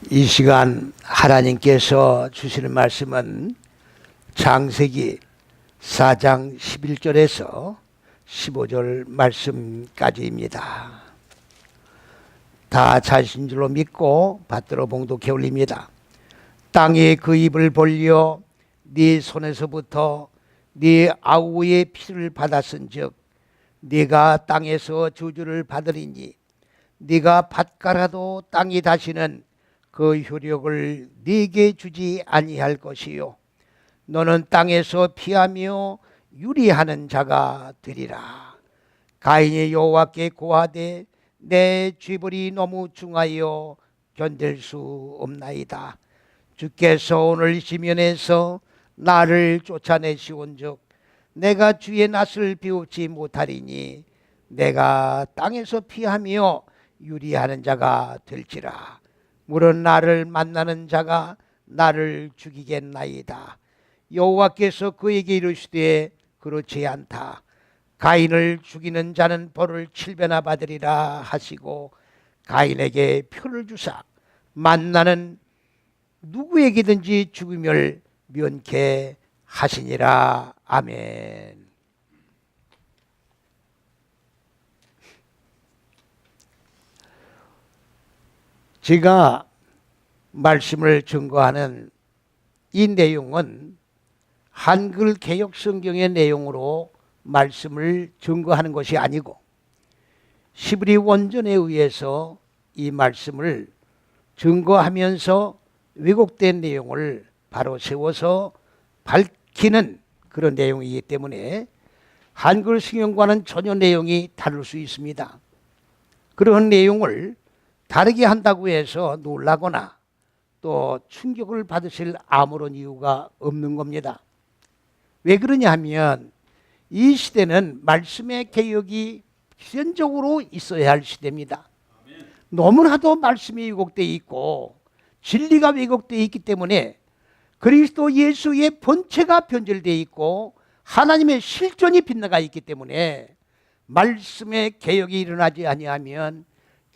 이 시간 하나님께서 주시는 말씀은 창세기 4장 11절에서 15절 말씀까지입니다. 다 자신 줄로 믿고 받들어 봉독해 올립니다. 땅이 그 입을 벌려 네 손에서부터 네 아우의 피를 받았은즉 네가 땅에서 저주를 받으리니 네가 밭갈아도 땅이 다시는 그 효력을 네게 주지 아니할 것이요 너는 땅에서 피하며 유리하는 자가 되리라. 가인이 여호와께 고하되 내 죄벌이 너무 중하여 견딜 수 없나이다. 주께서 오늘 시면에서 나를 쫓아내시온즉 내가 주의 낯을 비웃지 못하리니 내가 땅에서 피하며 유리하는 자가 될지라. 물은 나를 만나는 자가 나를 죽이겠나이다. 여호와께서 그에게 이르시되 그렇지 않다. 가인을 죽이는 자는 벌을 7배나 받으리라 하시고 가인에게 표를 주사 만나는 누구에게든지 죽음을 면케 하시니라. 아멘. 제가 말씀을 증거하는 이 내용은 한글 개역 성경의 내용으로 말씀을 증거하는 것이 아니고 시브리 원전에 의해서 이 말씀을 증거하면서 왜곡된 내용을 바로 세워서 밝히는 그런 내용이기 때문에 한글 성경과는 전혀 내용이 다를 수 있습니다. 그런 내용을 다르게 한다고 해서 놀라거나 또 충격을 받으실 아무런 이유가 없는 겁니다. 왜 그러냐 하면 이 시대는 말씀의 개혁이 필연적으로 있어야 할 시대입니다. 너무나도 말씀이 왜곡되어 있고 진리가 왜곡되어 있기 때문에 그리스도 예수의 본체가 변절되어 있고 하나님의 실존이 빗나가 있기 때문에 말씀의 개혁이 일어나지 아니하면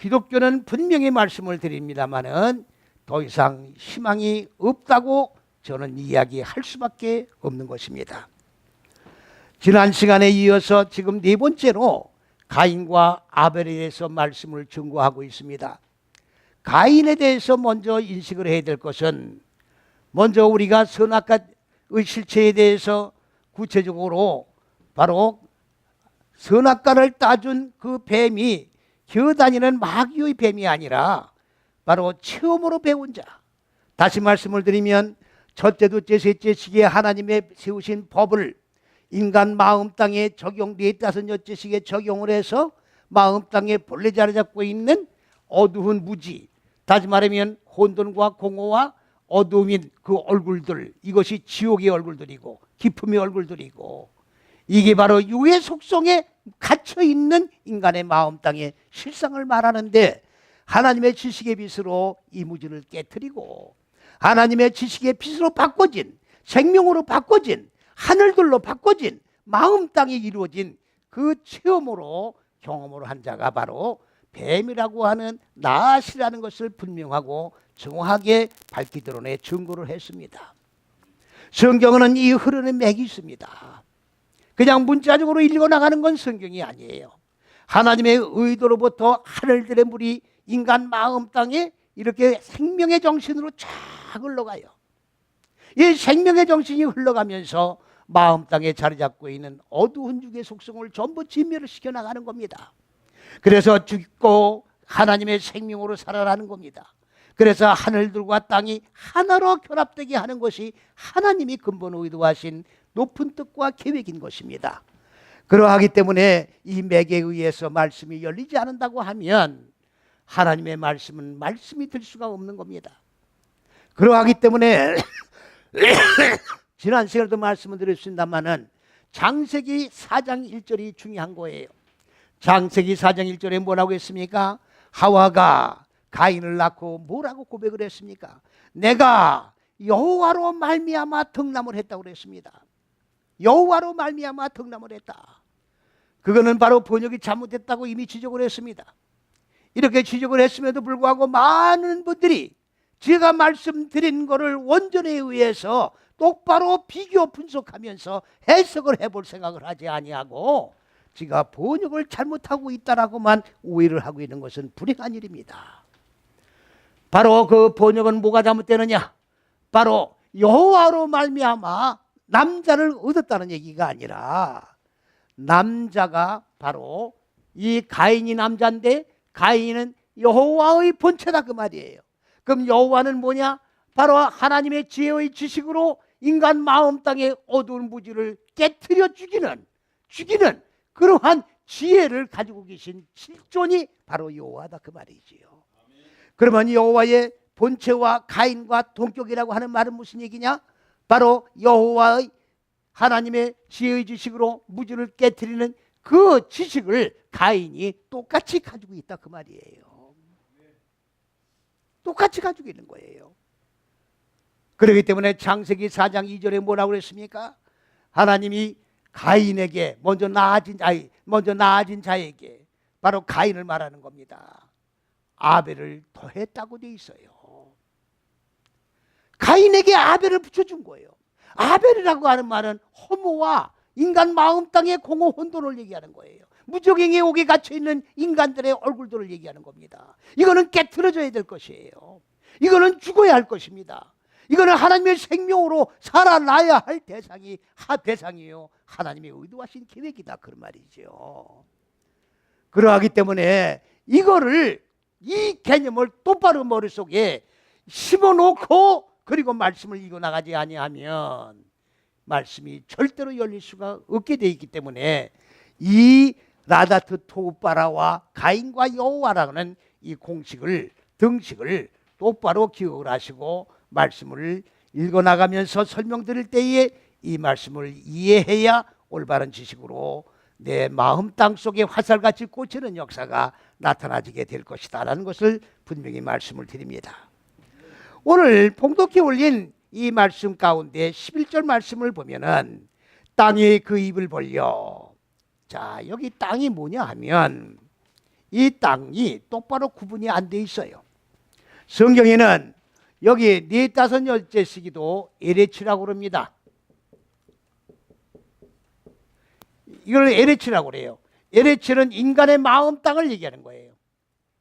기독교는 분명히 말씀을 드립니다마는 더 이상 희망이 없다고 저는 이야기할 수밖에 없는 것입니다. 지난 시간에 이어서 지금 네 번째로 가인과 아벨에 대해서 말씀을 증거하고 있습니다. 가인에 대해서 먼저 인식을 해야 될 것은 먼저 우리가 선악과의 실체에 대해서 구체적으로 바로 선악과를 따준 그 뱀이 기어다니는 마귀의 뱀이 아니라 바로 체험으로 배운 자. 다시 말씀을 드리면 첫째, 둘째, 셋째 시기에 하나님의 세우신 법을 인간 마음 땅에 적용되어 다섯 여째 시기에 적용을 해서 마음 땅에 본래 자리 잡고 있는 어두운 무지, 다시 말하면 혼돈과 공허와 어두움인 그 얼굴들, 이것이 지옥의 얼굴들이고 기품의 얼굴들이고 이게 바로 유의 속성에 갇혀있는 인간의 마음 땅의 실상을 말하는데 하나님의 지식의 빛으로 이 무지를 깨트리고 하나님의 지식의 빛으로 바꿔진 생명으로 바꿔진 하늘들로 바꿔진 마음 땅에 이루어진 그 체험으로 경험으로 한 자가 바로 뱀이라고 하는 낫이라는 것을 분명하고 정확하게 밝히 드러내 증거를 했습니다. 성경은 이 흐르는 맥이 있습니다. 그냥 문자적으로 읽어 나가는 건 성경이 아니에요. 하나님의 의도로부터 하늘들의 물이 인간 마음 땅에 이렇게 생명의 정신으로 쫙 흘러가요. 이 생명의 정신이 흘러가면서 마음 땅에 자리 잡고 있는 어두운 육의 속성을 전부 진멸을 시켜나가는 겁니다. 그래서 죽고 하나님의 생명으로 살아나는 겁니다. 그래서 하늘들과 땅이 하나로 결합되게 하는 것이 하나님이 근본 의도하신 높은 뜻과 계획인 것입니다. 그러하기 때문에 이 맥에 의해서 말씀이 열리지 않는다고 하면 하나님의 말씀은 말씀이 될 수가 없는 겁니다. 그러하기 때문에 지난 시간에도 말씀을 드렸습니다마는 창세기 4장 1절이 중요한 거예요. 창세기 4장 1절에 뭐라고 했습니까? 하와가 가인을 낳고 뭐라고 고백을 했습니까? 내가 여호와로 말미암아 덕남을 했다고 그랬습니다. 여호와로 말미암아 덕남을 했다. 그거는 바로 번역이 잘못됐다고 이미 지적을 했습니다. 이렇게 지적을 했음에도 불구하고 많은 분들이 제가 말씀드린 거를 원전에 의해서 똑바로 비교 분석하면서 해석을 해볼 생각을 하지 아니하고 제가 번역을 잘못하고 있다라고만 오해를 하고 있는 것은 불행한 일입니다. 바로 그 번역은 뭐가 잘못되느냐? 바로 여호와로 말미암아 남자를 얻었다는 얘기가 아니라 남자가 바로 이 가인이 남자인데 가인은 여호와의 본체다 그 말이에요. 그럼 여호와는 뭐냐? 바로 하나님의 지혜의 지식으로 인간 마음 땅의 어두운 무지를 깨트려 죽이는 그러한 지혜를 가지고 계신 실존이 바로 여호와다 그 말이지요. 그러면 여호와의 본체와 가인과 동격이라고 하는 말은 무슨 얘기냐? 바로 여호와의 하나님의 지혜의 지식으로 무지를 깨트리는 그 지식을 가인이 똑같이 가지고 있다 그 말이에요. 똑같이 가지고 있는 거예요. 그렇기 때문에 창세기 4장 2절에 뭐라고 그랬습니까? 하나님이 가인에게 먼저 나아진 자에게 바로 가인을 말하는 겁니다. 아벨을 더했다고 돼 있어요. 가인에게 아벨을 붙여준 거예요. 아벨이라고 하는 말은 허무와 인간 마음 땅의 공허 혼돈을 얘기하는 거예요. 무적행에 옥에 갇혀있는 인간들의 얼굴들을 얘기하는 겁니다. 이거는 깨트려져야 될 것이에요. 이거는 죽어야 할 것입니다. 이거는 하나님의 생명으로 살아나야 할 대상이에요. 하나님의 의도하신 계획이다 그런 말이죠. 그러하기 때문에 이 개념을 똑바로 머릿속에 심어놓고 그리고 말씀을 읽어나가지 아니하면 말씀이 절대로 열릴 수가 없게 되어 있기 때문에 이 라다트 토우바라와 가인과 여호와라는 이 등식을 똑바로 기억을 하시고 말씀을 읽어나가면서 설명드릴 때에 이 말씀을 이해해야 올바른 지식으로 내 마음 땅 속에 화살같이 꽂히는 역사가 나타나지게 될 것이다 라는 것을 분명히 말씀을 드립니다. 오늘 봉독해 올린 이 말씀 가운데 11절 말씀을 보면은 땅에 그 입을 벌려. 자, 여기 땅이 뭐냐 하면 이 땅이 똑바로 구분이 안 돼 있어요. 성경에는 여기 4-5 시기도 에레치라고 그럽니다. 이걸 에레치라고 그래요. 에레치는 인간의 마음 땅을 얘기하는 거예요.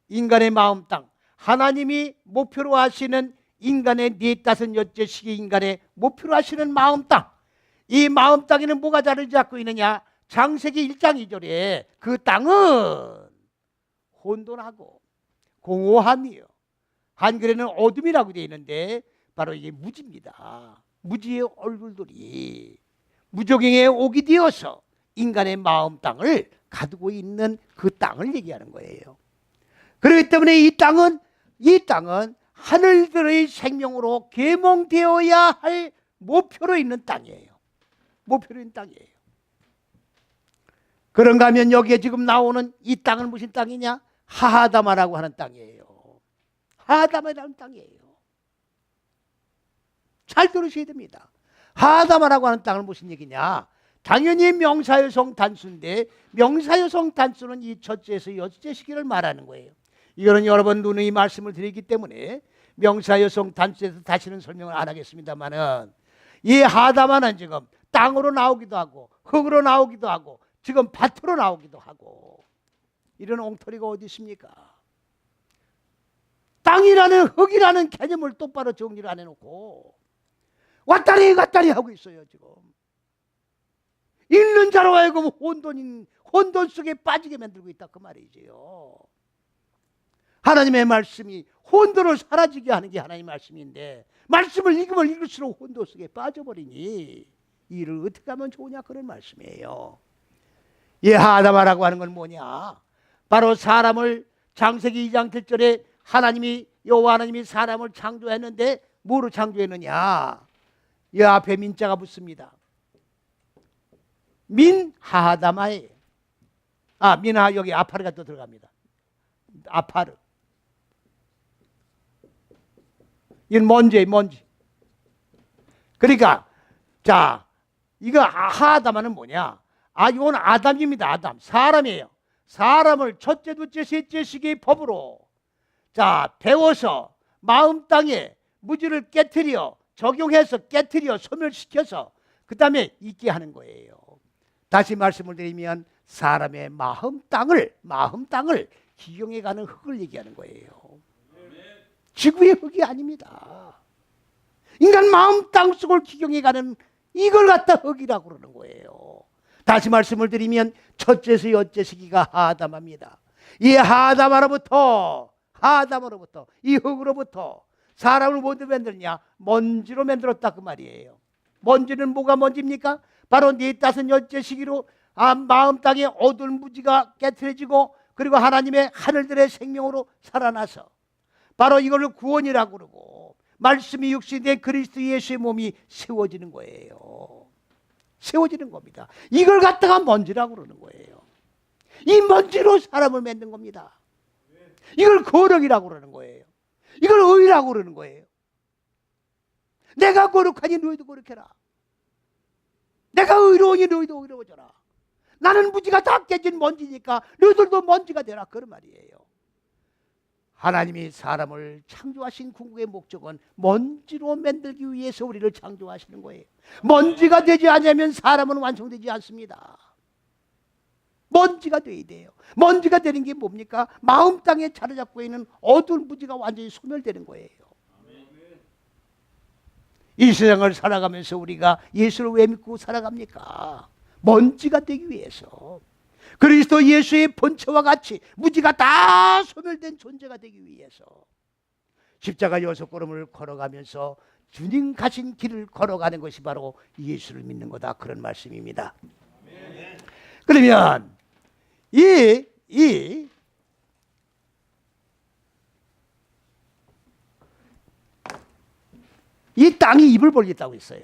인간의 마음 땅. 하나님이 목표로 하시는 인간의 4-5 시기 인간의 목표로 하시는 마음 땅. 이 마음 땅에는 뭐가 자리를 잡고 있느냐? 창세기 1장 2절에 그 땅은 혼돈하고 공허함이요. 한글에는 어둠이라고 되어 있는데 바로 이게 무지입니다. 무지의 얼굴들이 무적행에 옥이 되어서 인간의 마음 땅을 가두고 있는 그 땅을 얘기하는 거예요. 그렇기 때문에 이 땅은 하늘들의 생명으로 계몽되어야 할 목표로 있는 땅이에요. 목표로 있는 땅이에요. 그런가 하면 여기에 지금 나오는 이 땅은 무슨 땅이냐? 하하다마라고 하는 땅이에요. 하하다마라는 땅이에요. 잘 들으셔야 됩니다. 하하다마라고 하는 땅은 무슨 얘기냐? 당연히 명사여성 단수인데 명사여성 단수는 이 첫째에서 여섯째 시기를 말하는 거예요. 이거는 여러 번 누누이 말씀을 드리기 때문에 명사여성 단수에서 다시는 설명을 안 하겠습니다만은 이 하다마는 지금 땅으로 나오기도 하고 흙으로 나오기도 하고 지금 밭으로 나오기도 하고 이런 엉터리가 어디 있습니까? 땅이라는 흙이라는 개념을 똑바로 정리를 안 해놓고 왔다리 갔다리 하고 있어요. 지금 읽는 자로 하여금 혼돈 속에 빠지게 만들고 있다 그 말이지요. 하나님의 말씀이 혼돈을 사라지게 하는 게 하나님의 말씀인데 말씀을 읽으면 읽을수록 혼돈 속에 빠져버리니 이 일을 어떻게 하면 좋으냐 그런 말씀이에요. 이 하다마라고 하는 건 뭐냐? 바로 사람을 창세기 2장 7절에 여호와 하나님이 사람을 창조했는데 뭐로 창조했느냐? 이 앞에 민자가 붙습니다. 민 하다마에 민하 여기 아파르가 또 들어갑니다. 아파르. 이건 먼지. 그러니까 자 이거 하다마는 뭐냐? 이건 아담입니다. 아담 사람이에요. 사람을 첫째, 둘째, 셋째 시기의 법으로 배워서 마음 땅에 무지를 깨트려 적용해서 깨트려 소멸시켜서 그 다음에 있게 하는 거예요. 다시 말씀을 드리면 사람의 마음 땅을 기경해가는 흙을 얘기하는 거예요. 지구의 흙이 아닙니다. 인간 마음 땅 속을 기경해가는 이걸 갖다 흙이라고 그러는 거예요. 다시 말씀을 드리면 첫째서 여째 시기가 하담합니다. 이 하담으로부터 이 흙으로부터 사람을 뭐로 만들냐? 먼지로 만들었다 그 말이에요. 먼지는 뭐가 먼지입니까? 바로 네 다섯 여째 시기로 마음 땅에 어두운 무지가 깨트려지고 그리고 하나님의 하늘들의 생명으로 살아나서 바로 이걸 구원이라고 그러고 말씀이 육신된 그리스도 예수의 몸이 세워지는 거예요. 세워지는 겁니다. 이걸 갖다가 먼지라고 그러는 거예요. 이 먼지로 사람을 만든 겁니다. 이걸 거룩이라고 그러는 거예요. 이걸 의라고 그러는 거예요. 내가 거룩하니 너희도 거룩해라. 내가 의로우니 너희도 의로워져라. 나는 무지가 다 깨진 먼지니까 너희들도 먼지가 되라 그런 말이에요. 하나님이 사람을 창조하신 궁극의 목적은 먼지로 만들기 위해서 우리를 창조하시는 거예요. 먼지가 되지 않으면 사람은 완성되지 않습니다. 먼지가 돼야 돼요. 먼지가 되는 게 뭡니까? 마음 땅에 자리 잡고 있는 어두운 무지가 완전히 소멸되는 거예요. 이 세상을 살아가면서 우리가 예수를 왜 믿고 살아갑니까? 먼지가 되기 위해서. 그리스도 예수의 본체와 같이 무지가 다 소멸된 존재가 되기 위해서 십자가 6걸음을 걸어가면서 주님 가신 길을 걸어가는 것이 바로 예수를 믿는 거다 그런 말씀입니다. 그러면 이 땅이 입을 벌렸다고 했어요.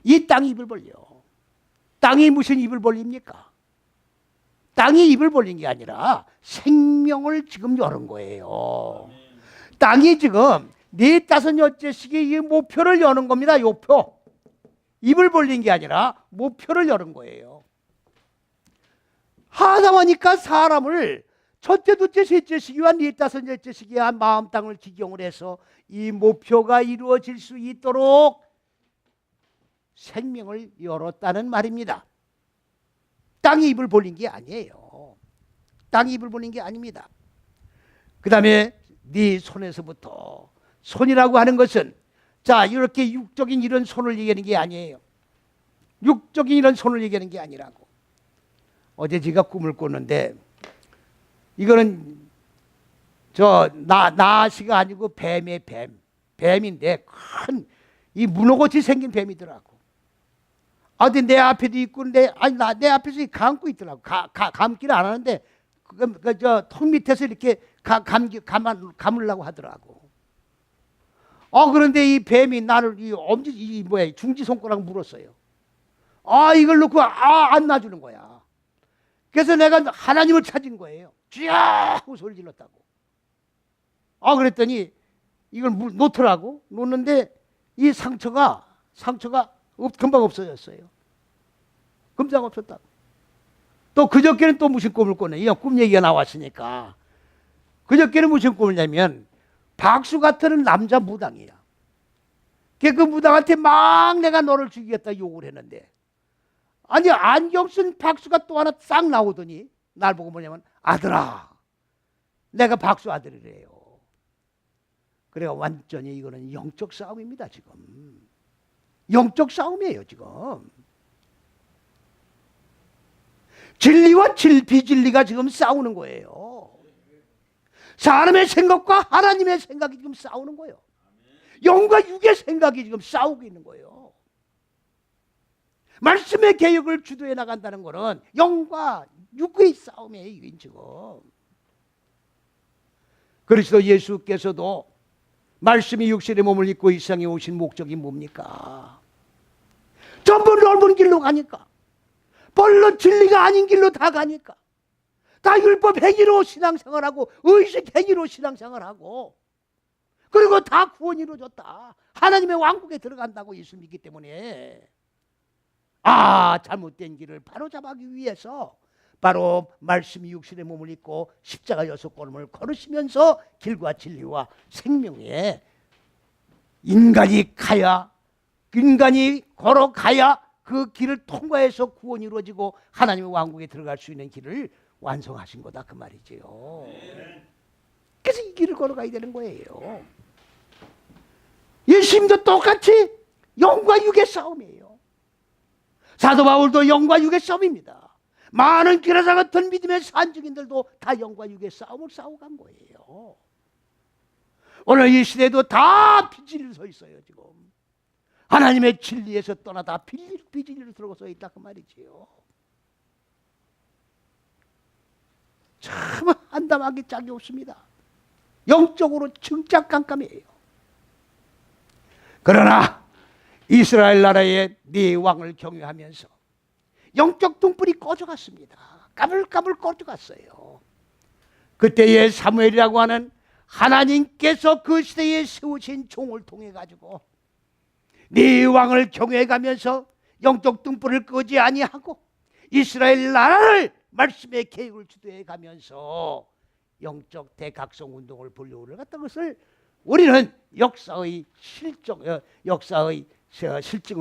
이 땅이 입을 벌려. 땅이 무슨 입을 벌립니까? 땅이 입을 벌린 게 아니라 생명을 지금 여는 거예요. 땅이 지금 네 다섯 여째씩의 이 목표를 여는 겁니다. 요표. 입을 벌린 게 아니라 목표를 여는 거예요. 하다보니까 사람을 첫째, 둘째, 셋째 시기와 네 다섯 여째 시기와 마음 땅을 기경을 해서 이 목표가 이루어질 수 있도록 생명을 열었다는 말입니다. 땅이 입을 벌린 게 아니에요. 땅이 입을 벌린 게 아닙니다. 그 다음에 네 손에서부터, 손이라고 하는 것은 자 이렇게 육적인 이런 손을 얘기하는 게 아니에요. 육적인 이런 손을 얘기하는 게 아니라고. 어제 제가 꿈을 꿨는데 이거는 나시가 아니고 뱀의 뱀인데 큰 이 문어같이 생긴 뱀이더라고. 근데 내 앞에도 있고 내 앞에서 감고 있더라고. 감기를 안 하는데 턱 밑에서 이렇게 감으려고 하더라고. 그런데 이 뱀이 나를 중지 손가락 물었어요. 이걸 놓고 안 놔주는 거야. 그래서 내가 하나님을 찾은 거예요. 쥐야 하고 소리 질렀다고. 그랬더니 이걸 놓더라고. 놓는데 이 상처가 금방 없어졌어요. 금방 없었다고. 또 그저께는 또 무슨 꿈을 꿨네. 이 꿈 얘기가 나왔으니까. 그저께는 무슨 꿈이냐면 박수 같은 남자 무당이야. 그 무당한테 막 내가 너를 죽이겠다 욕을 했는데 안경 쓴 박수가 또 하나 싹 나오더니 날 보고 뭐냐면 아들아 내가 박수 아들이래요. 그래 완전히 이거는 영적 싸움입니다. 지금 영적 싸움이에요. 지금 진리와 비진리가 지금 싸우는 거예요. 사람의 생각과 하나님의 생각이 지금 싸우는 거예요. 영과 육의 생각이 지금 싸우고 있는 거예요. 말씀의 개혁을 주도해 나간다는 것은 영과 육의 싸움이에요. 이게 지금 그리스도 예수께서도 말씀이 육신의 몸을 입고 이 세상에 오신 목적이 뭡니까? 전부 넓은 길로 가니까 벌로 진리가 아닌 길로 다 가니까 다 율법 행위로 신앙생활하고 의식 행위로 신앙생활하고 그리고 다 구원이 이루어졌다. 하나님의 왕국에 들어간다고 예수 믿기 때문에 잘못된 길을 바로잡기 위해서 바로 말씀이 육신의 몸을 입고 십자가 6걸음을 걸으시면서 길과 진리와 생명에 인간이 걸어가야 그 길을 통과해서 구원이 이루어지고 하나님의 왕국에 들어갈 수 있는 길을 완성하신 거다 그 말이지요. 그래서 이 길을 걸어가야 되는 거예요. 예수님도 똑같이 영과 육의 싸움이에요. 사도 바울도 영과 육의 싸움입니다. 많은 기라사 같은 믿음의 산증인들도 다 영과 육의 싸움을 싸우고 간 거예요. 오늘 이 시대도 다 비진리로 서 있어요. 지금 하나님의 진리에서 떠나다 비진리로 들어서 있다 그 말이지요. 참 한담하기 짝이 없습니다. 영적으로 진짜 깜깜해요. 그러나 이스라엘 나라의 네 왕을 경유하면서 영적 등불이 꺼져갔습니다. 까불까불 꺼져갔어요. 그때의 사무엘이라고 하는 하나님께서 그 시대에 세우신 종을 통해 가지고 네 왕을 경외해가면서 영적 등불을 끄지 아니하고 이스라엘 나라를 말씀의 계획을 주도해 가면서 영적 대각성 운동을 불려오려 갔던 것을 우리는 역사의 실증을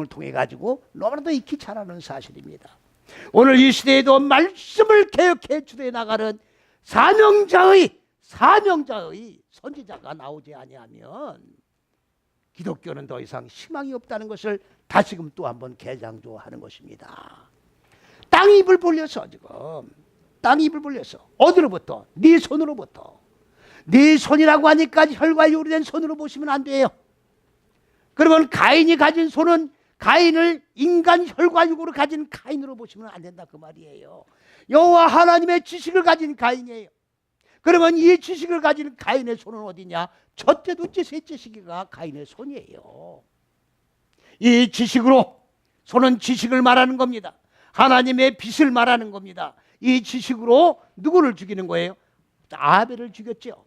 통해 가지고 너무나도 익히 잘 아는 사실입니다. 오늘 이 시대에도 말씀을 개혁해 주도해 나가는 사명자의 선지자가 나오지 아니하면 기독교는 더 이상 희망이 없다는 것을 다시금 또 한번 개장조하는 것입니다. 땅 입을 벌려서 어디로부터? 네 손으로부터. 네 손이라고 하니까 혈과 육으로 된 손으로 보시면 안 돼요. 그러면 가인이 가진 손은 가인을 인간 혈과 육으로 가진 가인으로 보시면 안 된다 그 말이에요. 여호와 하나님의 지식을 가진 가인이에요. 그러면 이 지식을 가진 가인의 손은 어디냐? 첫째, 둘째, 셋째 시기가 가인의 손이에요. 이 지식으로, 손은 지식을 말하는 겁니다. 하나님의 빛을 말하는 겁니다. 이 지식으로 누구를 죽이는 거예요? 아벨을 죽였죠.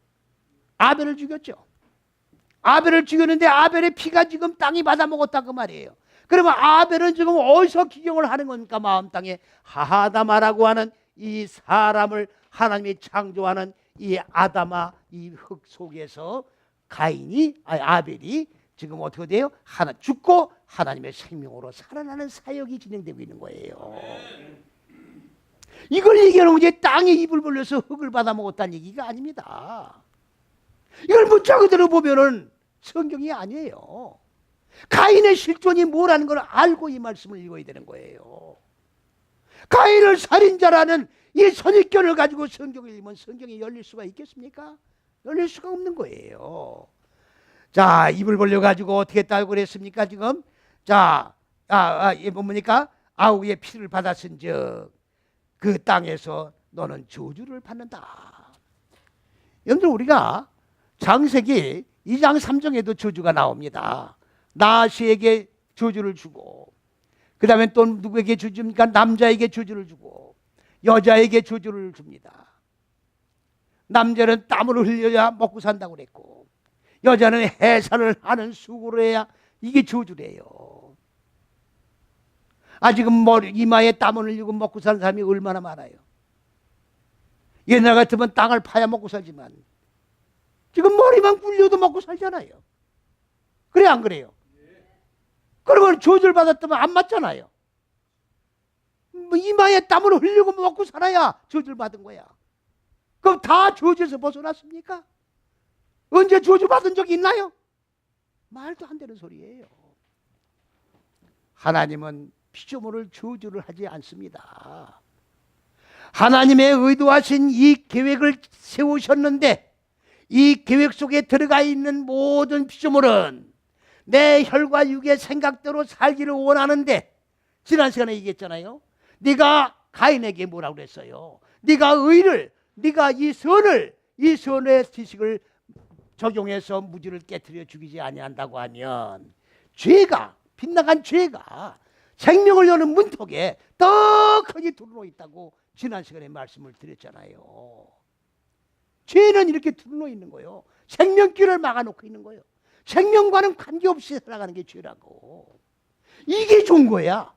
아벨을 죽였는데 아벨의 피가 지금 땅이 받아먹었다 그 말이에요. 그러면 아벨은 지금 어디서 기경을 하는 겁니까? 마음 땅에 하하다마라고 하는 이 사람을 하나님이 창조하는 이 아담아 이 흙 속에서 아벨이 지금 어떻게 돼요? 죽고 하나님의 생명으로 살아나는 사역이 진행되고 있는 거예요. 이걸 얘기하는 게 땅에 입을 벌려서 흙을 받아먹었다는 얘기가 아닙니다. 이걸 문자 그대로 보면은 성경이 아니에요. 가인의 실존이 뭐라는 걸 알고 이 말씀을 읽어야 되는 거예요. 가인을 살인자라는 이 선입견을 가지고 성경을 읽으면 성경이 열릴 수가 있겠습니까? 열릴 수가 없는 거예요. 자, 입을 벌려가지고 어떻게 했다고 그랬습니까 지금? 자, 뭡니까? 아우의 피를 받았은 그 땅에서 너는 저주를 받는다. 여러분들 우리가 창세기 2장 3장에도 저주가 나옵니다. 나시에게 저주를 주고 그 다음에 또 누구에게 저주입니까? 남자에게 저주를 주고 여자에게 저주를 줍니다. 남자는 땀을 흘려야 먹고 산다고 그랬고 여자는 해산을 하는 수고를 해야 이게 저주래요. 지금 이마에 땀을 흘리고 먹고 사는 사람이 얼마나 많아요. 옛날 같으면 땅을 파야 먹고 살지만 지금 머리만 굴려도 먹고 살잖아요. 그래 안 그래요? 그러면 저주를 받았다면 안 맞잖아요. 이마에 땀을 흘리고 먹고 살아야 저주를 받은 거야. 그럼 다 저주에서 벗어났습니까? 언제 저주 받은 적이 있나요? 말도 안 되는 소리예요. 하나님은 피조물을 저주를 하지 않습니다. 하나님의 의도하신 이 계획을 세우셨는데 이 계획 속에 들어가 있는 모든 피조물은 내 혈과 육의 생각대로 살기를 원하는데 지난 시간에 얘기했잖아요. 네가 가인에게 뭐라고 그랬어요? 네가 이 선의 지식을 적용해서 무지를 깨트려 죽이지 아니한다고 하면 빗나간 죄가 생명을 여는 문턱에 더 크게 드러나 있다고 지난 시간에 말씀을 드렸잖아요. 죄는 이렇게 드러나 있는 거예요. 생명길을 막아놓고 있는 거예요. 생명과는 관계없이 살아가는 게 죄라고. 이게 좋은 거야.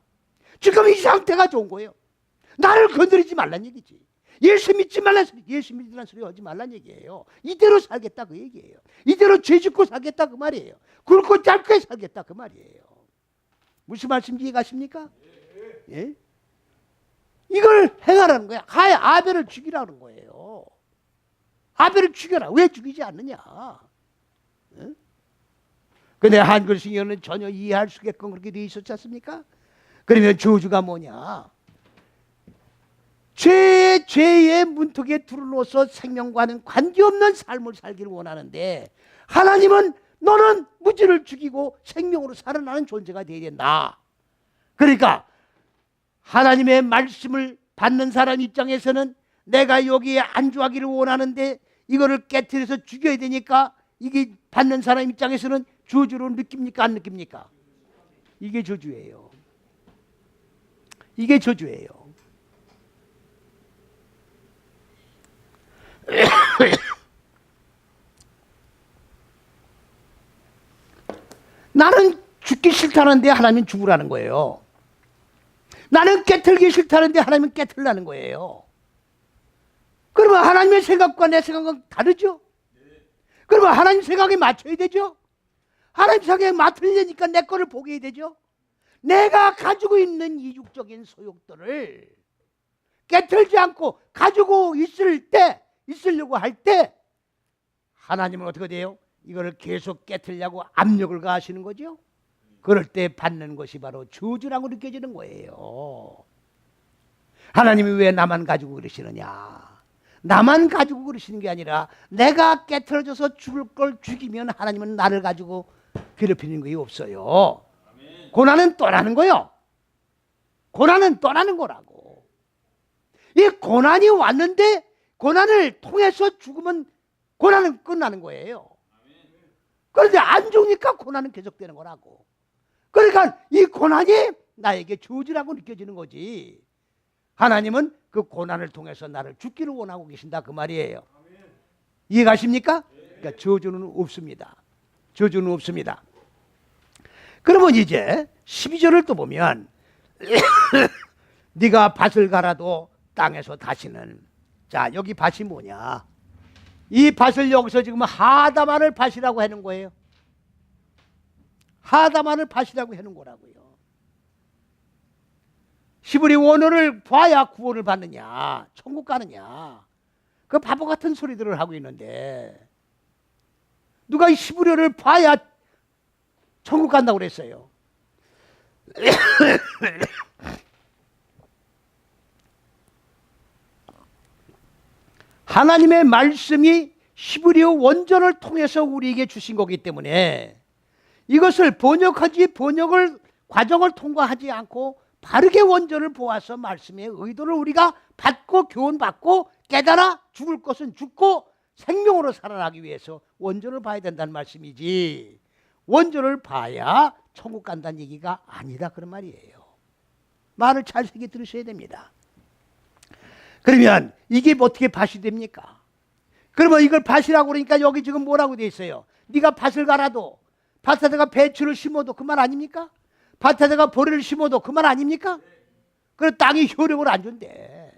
지금 이 상태가 좋은 거예요. 나를 건드리지 말란 얘기지. 예수 믿지 말란 소리, 예수 믿으란 소리 하지 말란 얘기예요. 이대로 살겠다 그 얘기예요. 이대로 죄 짓고 살겠다 그 말이에요. 굵고 짧게 살겠다 그 말이에요. 무슨 말씀인지 이해가십니까? 예? 이걸 행하라는 거야. 아벨을 죽이라는 거예요. 아벨을 죽여라. 왜 죽이지 않느냐? 예? 근데 한글 신경은 전혀 이해할 수 없게끔 그렇게 되어 있었지 않습니까? 그러면 저주가 뭐냐? 죄의 문턱에 들어놓아서 생명과는 관계없는 삶을 살기를 원하는데 하나님은 너는 무지를 죽이고 생명으로 살아나는 존재가 되어야 된다. 그러니까 하나님의 말씀을 받는 사람 입장에서는 내가 여기에 안주하기를 원하는데 이거를 깨트려서 죽여야 되니까 이게 받는 사람 입장에서는 저주로 느낍니까? 안 느낍니까? 이게 저주예요. 이게 저주예요. 나는 죽기 싫다는데 하나님은 죽으라는 거예요. 나는 깨틀기 싫다는데 하나님은 깨틀라는 거예요. 그러면 하나님의 생각과 내 생각은 다르죠? 그러면 하나님 생각에 맞춰야 되죠? 하나님 생각에 맞추려니까 내 거를 보게 해야 되죠? 내가 가지고 있는 이중적인 소욕들을 깨틀지 않고 가지고 있으려고 할 때 하나님은 어떻게 돼요? 이거를 계속 깨틀려고 압력을 가하시는 거죠. 그럴 때 받는 것이 바로 저주라고 느껴지는 거예요. 하나님이 왜 나만 가지고 그러시느냐? 나만 가지고 그러시는 게 아니라 내가 깨트려져서 죽을 걸 죽이면 하나님은 나를 가지고 괴롭히는 것이 없어요. 고난은 떠나는 거요. 고난은 떠나는 거라고. 이 고난이 왔는데 고난을 통해서 죽으면 고난은 끝나는 거예요. 그런데 안 죽으니까 고난은 계속되는 거라고. 그러니까 이 고난이 나에게 저주라고 느껴지는 거지. 하나님은 그 고난을 통해서 나를 죽기를 원하고 계신다 그 말이에요. 이해가십니까? 그러니까 저주는 없습니다. 저주는 없습니다. 그러면 이제 12절을 또 보면 네가 밭을 갈아도 땅에서 다시는, 자 여기 밭이 뭐냐? 이 밭을 여기서 지금 하다만을 밭이라고 하는 거예요. 하다만을 밭이라고 하는 거라고요. 히브리 원어를 봐야 구원을 받느냐, 천국 가느냐, 그 바보 같은 소리들을 하고 있는데 누가 히브리어를 봐야 천국 간다고 그랬어요. 하나님의 말씀이 히브리어 원전을 통해서 우리에게 주신 거기 때문에 이것을 번역을 과정을 통과하지 않고 바르게 원전을 보아서 말씀의 의도를 우리가 받고 교훈받고 깨달아 죽을 것은 죽고 생명으로 살아나기 위해서 원전을 봐야 된다는 말씀이지, 원전을 봐야 천국 간다는 얘기가 아니다 그런 말이에요. 말을 잘 새겨 들으셔야 됩니다. 그러면 이게 어떻게 밭이 됩니까? 그러면 이걸 밭이라고 그러니까 여기 지금 뭐라고 돼 있어요? 네가 밭을 갈아도, 밭에다가 배추를 심어도 그 말 아닙니까? 밭에다가 보리를 심어도 그 말 아닙니까? 그럼 땅이 효력을 안 준대.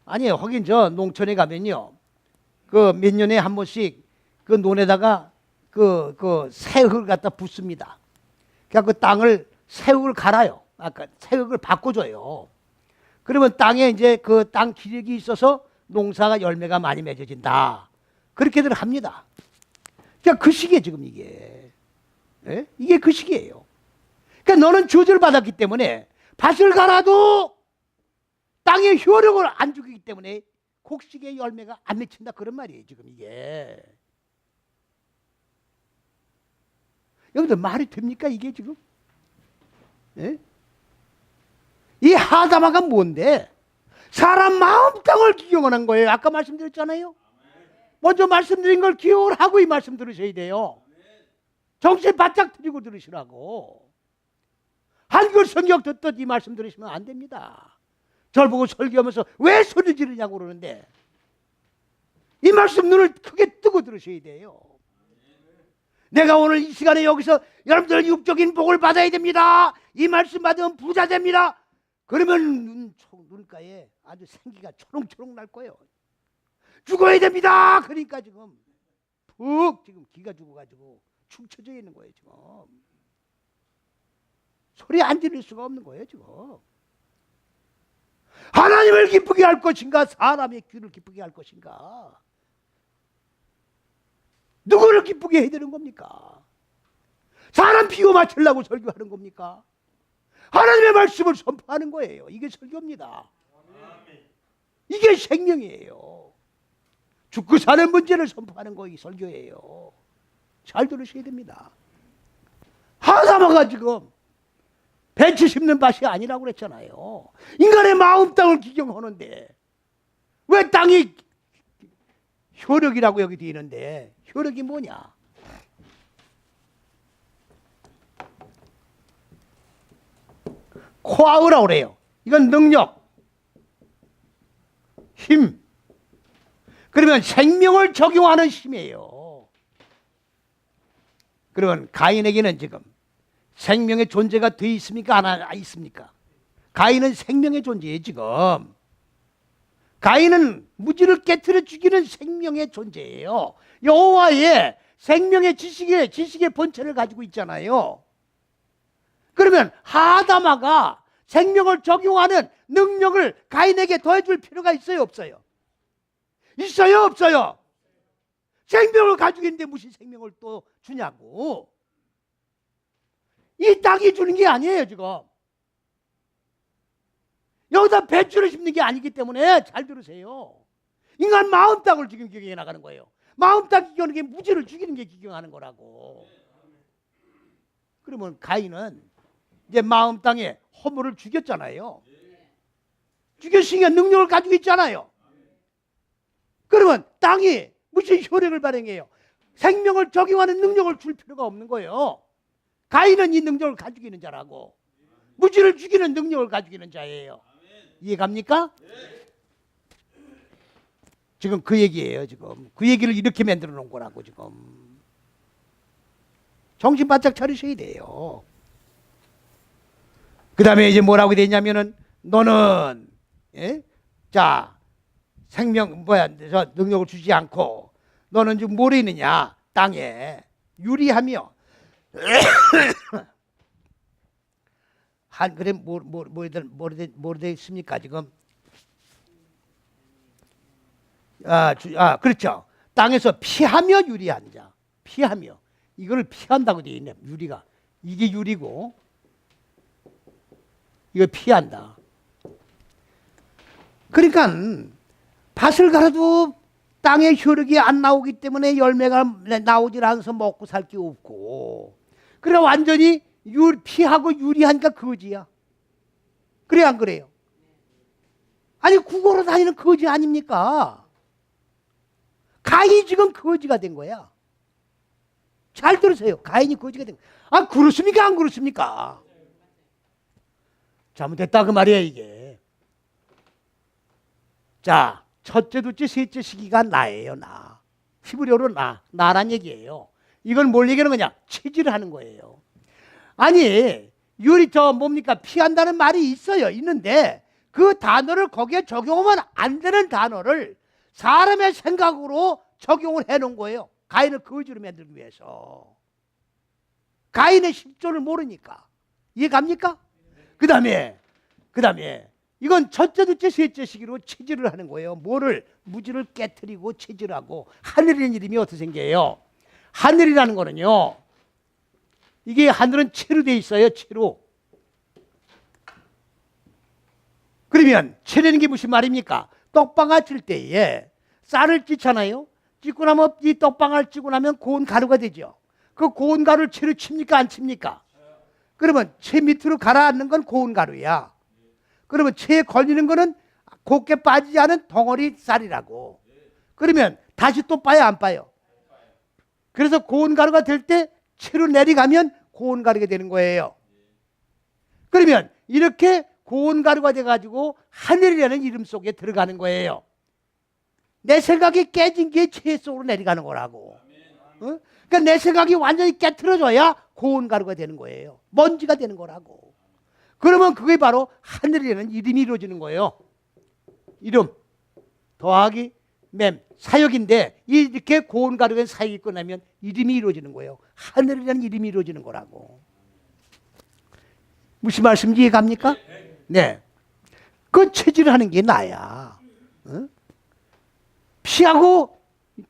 아니에요. 하긴 저 농촌에 가면요, 그 몇 년에 한 번씩 그 논에다가 그 새흙을 갖다 붓습니다. 그러니까 그 땅을 새흙을 갈아요. 아까 새흙을 바꿔줘요. 그러면 땅에 이제 그 땅 기력이 있어서 농사가 열매가 많이 맺어진다. 그렇게들 합니다. 그러니까 그 시기에 지금 이게, 예? 이게 그 시기예요. 그러니까 너는 저주를 받았기 때문에 밭을 갈아도 땅의 효력을 안 주기 때문에 곡식의 열매가 안 맺힌다 그런 말이에요. 지금 이게. 여러분들 말이 됩니까 이게 지금? 예? 이 하다마가 뭔데? 사람 마음 땅을 기경하는 거예요. 아까 말씀드렸잖아요. 먼저 말씀드린 걸 기억을 하고 이 말씀 들으셔야 돼요. 정신 바짝 들이고 들으시라고. 한글 성경 듣듯 이 말씀 들으시면 안 됩니다. 절 보고 설교하면서 왜 소리 지르냐고 그러는데 이 말씀 눈을 크게 뜨고 들으셔야 돼요. 내가 오늘 이 시간에 여기서 여러분들 육적인 복을 받아야 됩니다. 이 말씀 받으면 부자 됩니다. 그러면 눈가에 아주 생기가 초롱초롱 날 거예요. 죽어야 됩니다. 그러니까 지금 푹 지금 기가 죽어가지고 축 처져 있는 거예요. 지금 소리 안 지를 수가 없는 거예요. 지금 하나님을 기쁘게 할 것인가, 사람의 귀를 기쁘게 할 것인가, 누구를 기쁘게 해야 되는 겁니까? 사람 비유 맞추려고 설교하는 겁니까? 하나님의 말씀을 선포하는 거예요. 이게 설교입니다. 이게 생명이에요. 죽고 사는 문제를 선포하는 거, 이 설교예요. 잘 들으셔야 됩니다. 하다마가 지금 배추 심는 밭이 아니라고 그랬잖아요. 인간의 마음 땅을 기경하는데 왜 땅이 효력이라고 여기 되어 있는데, 효력이 뭐냐? 코아우라고 그래요. 이건 능력, 힘. 그러면 생명을 적용하는 힘이에요. 그러면 가인에게는 지금 생명의 존재가 되어 있습니까? 안 있습니까? 가인은 생명의 존재예요. 지금 가인은 무지를 깨트려 죽이는 생명의 존재예요. 여호와의 생명의 지식의 본체를 가지고 있잖아요. 그러면 하다마가 생명을 적용하는 능력을 가인에게 더해줄 필요가 있어요, 없어요? 있어요, 없어요? 생명을 가지고 있는데 무슨 생명을 또 주냐고. 이 땅이 주는 게 아니에요. 지금 여기다 배추를 심는 게 아니기 때문에 잘 들으세요. 인간 마음 땅을 지금 기경해 나가는 거예요. 마음 땅 기경하는 게 무지를 죽이는 게 기경하는 거라고. 그러면 가인은 이제 마음 땅에 허물을 죽였잖아요. 죽였으니까 능력을 가지고 있잖아요. 그러면 땅이 무슨 효력을 발행해요? 생명을 적용하는 능력을 줄 필요가 없는 거예요. 가인은 이 능력을 가지고 있는 자라고, 무지를 죽이는 능력을 가지고 있는 자예요. 이해갑니까? 지금 그 얘기예요. 지금 그 얘기를 이렇게 만들어 놓은 거라고. 지금 정신 바짝 차리셔야 돼요. 그 다음에 이제 뭐라고 되냐면은, 너는 자 생명 저 능력을 주지 않고 너는 지금 뭘 있느냐? 땅에 유리하며 한 그래 뭐 되어 있습니까 지금? 그렇죠. 땅에서 피하며 유리한 자, 피하며, 이거를 피한다고 되어 있네. 유리가, 이게 유리고 이거 피한다. 그러니까 밭을 갈아도 땅에 효력이 안 나오기 때문에 열매가 나오질 않아서 먹고 살 게 없고, 그래 완전히 피하고 유리하니까 거지야. 그래 안 그래요? 아니 국어로 다니는 거지 아닙니까? 가인이 지금 거지가 된 거야. 잘 들으세요. 가인이 거지가 된 거야. 그렇습니까? 안 그렇습니까? 잘못됐다 그 말이야 이게. 자, 첫째, 둘째, 셋째 시기가 나예요. 나. 히브리어로 나란 얘기예요. 이건 뭘 얘기하는 거냐? 체질을 하는 거예요. 아니 뭡니까? 피한다는 말이 있어요. 있는데 그 단어를 거기에 적용하면 안 되는 단어를 사람의 생각으로 적용을 해놓은 거예요. 가인을 거지로 만들기 위해서. 가인의 실존을 모르니까. 이해갑니까? 그 다음에 이건 첫째, 둘째, 셋째 시기로 체질을 하는 거예요. 무지를 깨트리고 체질하고. 하늘이라는 이름이 어떻게 생겨요? 하늘이라는 거는요, 이게 하늘은 채로 돼 있어요. 채로. 그러면 채라는 게 무슨 말입니까? 떡방아 찔 때에 쌀을 찢잖아요. 찢고 나면 이 떡방아를 찌고 나면 고운 가루가 되죠. 그 고운 가루를 채로 칩니까? 안 칩니까? 그러면 채 밑으로 가라앉는 건 고운 가루야. 그러면 채에 걸리는 거는 곱게 빠지지 않은 덩어리 쌀이라고. 그러면 다시 또 빠요, 안 빠요? 그래서 고운 가루가 될 때 채로 내려가면 고운 가루가 되는 거예요. 그러면 이렇게 고운 가루가 돼가지고 하늘이라는 이름 속에 들어가는 거예요. 내 생각이 깨진 게 채 속으로 내려가는 거라고. 그러니까 내 생각이 완전히 깨트려져야 고운 가루가 되는 거예요. 먼지가 되는 거라고. 그러면 그게 바로 하늘이라는 이름이 이루어지는 거예요. 이름 더하기 맴 사역인데 이렇게 고운가루된 사역이 끝나면 이름이 이루어지는 거예요. 하늘이라는 이름이 이루어지는 거라고. 무슨 말씀인지 이해갑니까? 네. 그 체질하는 게 나야. 어? 피하고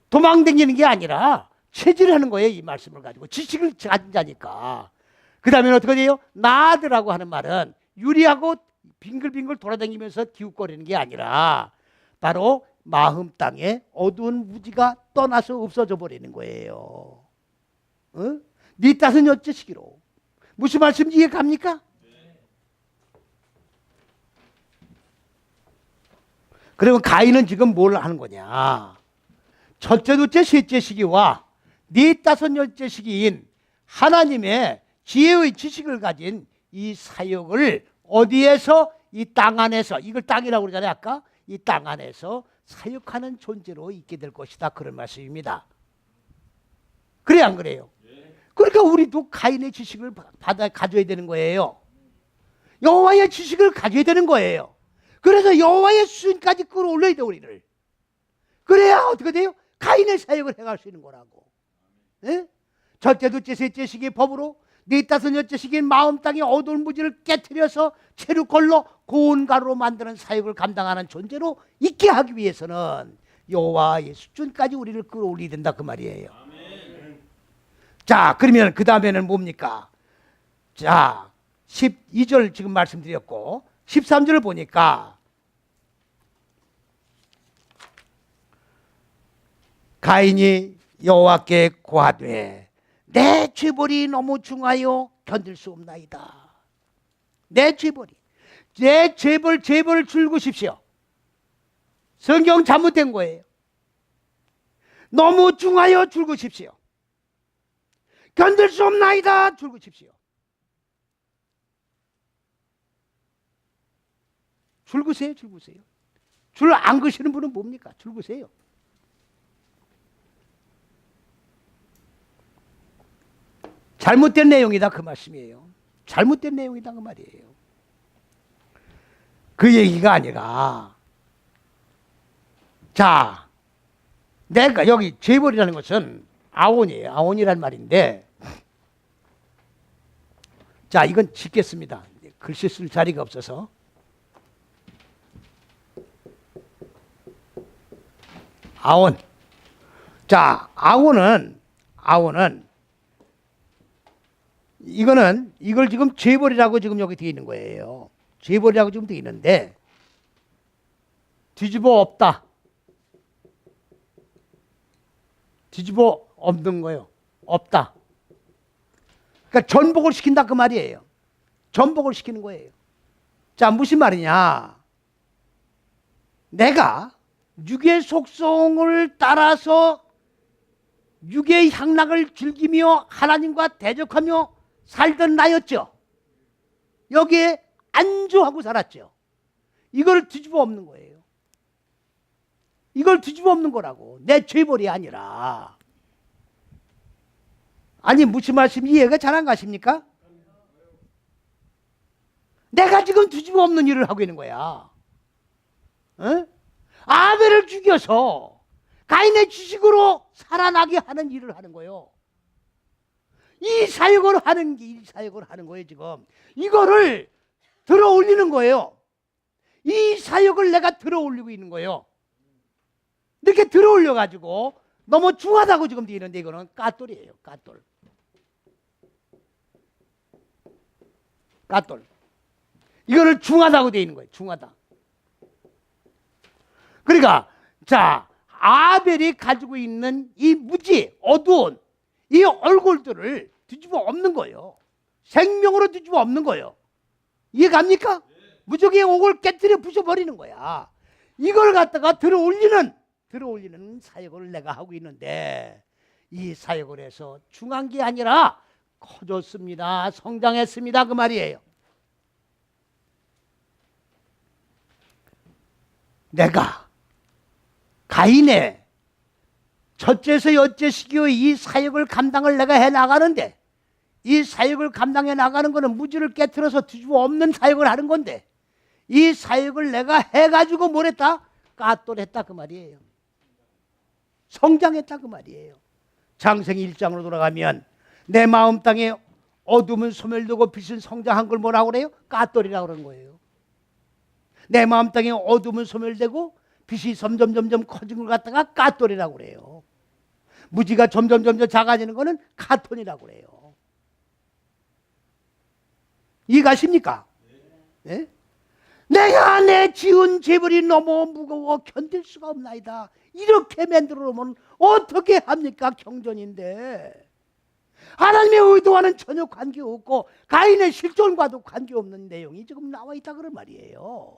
도망다니는 게 아니라 체질하는 거예요. 이 말씀을 가지고 지식을 가진 자니까. 그 다음에 어떻게 돼요? 나들라고 하는 말은 유리하고 빙글빙글 돌아다니면서 기웃거리는 게 아니라 바로 마음 땅에 어두운 무지가 떠나서 없어져 버리는 거예요. 어? 네 탓은 어째시기로. 무슨 말씀인지 이해갑니까? 그러면 가인은 지금 뭘 하는 거냐? 첫째, 둘째, 셋째 시기와 네 다섯 열째 시기인 하나님의 지혜의 지식을 가진 이 사역을 어디에서? 이 땅 안에서. 이걸 땅이라고 그러잖아요. 아까 이 땅 안에서 사역하는 존재로 있게 될 것이다. 그런 말씀입니다. 그래 안 그래요? 그러니까 우리도 가인의 지식을 가져야 되는 거예요. 여호와의 지식을 가져야 되는 거예요. 그래서 여호와의 수준까지 끌어올려야 돼 우리를. 그래야 어떻게 돼요? 가인의 사역을 행할 수 있는 거라고. 예? 첫째, 둘째, 셋째 시기의 법으로 네 다섯 여째 시기인 마음 땅의 어두운 무지를 깨트려서 체류걸로 고운 가루로 만드는 사역을 감당하는 존재로 있게 하기 위해서는 여호와의 수준까지 우리를 끌어올려야 된다 그 말이에요. 아멘. 자, 그러면 그 다음에는 뭡니까? 자, 12절 지금 말씀드렸고 13절을 보니까 가인이 여호와께 고하되 내 죄벌이 너무 중하여 견딜 수 없나이다. 내 죄벌이. 내 죄벌을 줄구십시오. 성경 잘못된 거예요. 너무 중하여 줄구십시오. 견딜 수 없나이다. 줄구십시오. 줄구세요. 줄구세요. 줄 안 그시는 분은 뭡니까? 줄구세요. 잘못된 내용이다 그 말씀이에요. 잘못된 내용이다 그 말이에요. 그 얘기가 아니라 자, 내가 여기 죄벌이라는 것은 아온이에요. 아온이란 말인데 자, 이건 짓겠습니다. 글씨 쓸 자리가 없어서 아온. 자, 아온은 이걸 지금 죄벌이라고 지금 여기 되어 있는 거예요. 죄벌이라고 지금 되어 있는데 뒤집어 엎다. 뒤집어 엎는 거예요. 엎다. 그러니까 전복을 시킨다 그 말이에요. 전복을 시키는 거예요. 자, 무슨 말이냐? 내가 육의 속성을 따라서 육의 향락을 즐기며 하나님과 대적하며 살던 나였죠. 여기에 안주하고 살았죠. 이걸 뒤집어 엎는 거예요. 이걸 뒤집어 엎는 거라고. 내 죄벌이 아니라. 아니 무슨 말씀 이해가 잘 안 가십니까? 내가 지금 뒤집어 엎는 일을 하고 있는 거야. 어? 아벨을 죽여서 가인의 지식으로 살아나게 하는 일을 하는 거예요. 이 사역을 하는 거예요 지금. 이거를 들어 올리는 거예요. 이 사역을 내가 들어 올리고 있는 거예요. 이렇게 들어 올려 가지고 너무 중하다고 지금 되는데 이거는 까똘이에요. 까똘. 까똘. 이거를 중하다고 되어 있는 거예요. 중하다. 그러니까 자, 아벨이 가지고 있는 이 무지, 어두운 이 얼굴들을 뒤집어 엎는 거예요. 생명으로 뒤집어 엎는 거예요. 이해갑니까? 무적의 옥을 깨뜨려 부숴버리는 거야. 이걸 갖다가 들어 올리는 사역을 내가 하고 있는데 이 사역을 해서 중한 게 아니라 커졌습니다. 성장했습니다. 그 말이에요. 내가 가인의 첫째에서 여째 시기의 이 사역을 감당을 내가 해나가는데 이 사역을 감당해 나가는 것은 무지를 깨트려서 뒤집어 엎는 사역을 하는 건데, 이 사역을 내가 해가지고 뭘 했다? 까똘했다 그 말이에요. 성장했다 그 말이에요. 창세기 1장으로 돌아가면 내 마음 땅에 어둠은 소멸되고 빛은 성장한 걸 뭐라고 그래요? 까똘이라고 그러는 거예요. 내 마음 땅에 어둠은 소멸되고 빛이 점점 커진 걸 갖다가 까똘이라고 그래요. 무지가 점점 작아지는 거는 카톤이라고 그래요. 이해가십니까? 네? 내가 내 지은 재벌이 너무 무거워 견딜 수가 없나이다. 이렇게 만들어 놓으면 어떻게 합니까? 경전인데. 하나님의 의도와는 전혀 관계없고 가인의 실존과도 관계없는 내용이 지금 나와 있다 그런 말이에요.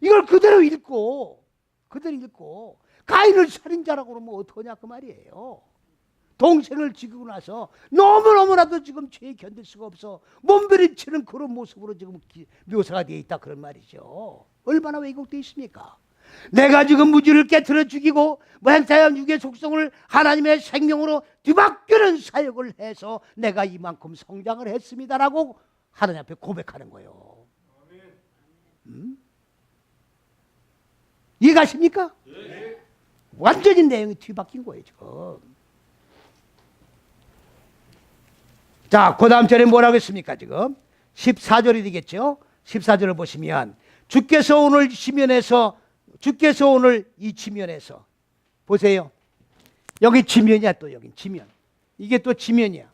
이걸 그대로 읽고 가인을 살인자라고 그러면 어떡하냐 그 말이에요. 동생을 죽이고 나서 너무나도 지금 죄에 견딜 수가 없어 몸부림치는 그런 모습으로 지금 묘사가 되어 있다 그런 말이죠. 얼마나 왜곡되어 있습니까? 내가 지금 무지를 깨트려 죽이고 행사한 육의 속성을 하나님의 생명으로 뒤바뀌는 사역을 해서 내가 이만큼 성장을 했습니다라고 하나님 앞에 고백하는 거예요. 이해가십니까? 네. 완전히 내용이 뒤바뀐 거예요 지금. 자, 그 다음 절에 뭐라고 했습니까 지금? 14절이 되겠죠. 14절을 보시면 주께서 오늘 이 지면에서 보세요. 여기 지면이야. 또 여기 지면. 이게 또 지면이야.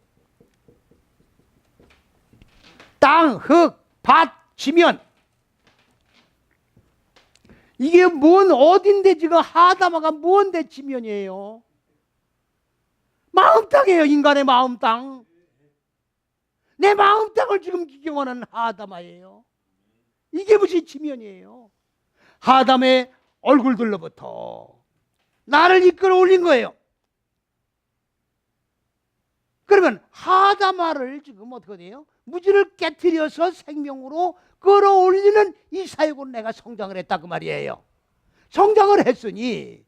땅, 흙, 밭, 지면. 이게 뭔 어딘데 지금 하다마가 뭔데 지면이에요? 마음 땅이에요. 인간의 마음 땅. 내 마음 땅을 지금 기경하는 하다마예요. 이게 무슨 지면이에요? 하담의 얼굴들로부터 나를 이끌어 올린 거예요. 그러면 하다마를 지금 어떻게 돼요? 무지를 깨트려서 생명으로 끌어올리는 이 사역으로 내가 성장을 했다 그 말이에요. 성장을 했으니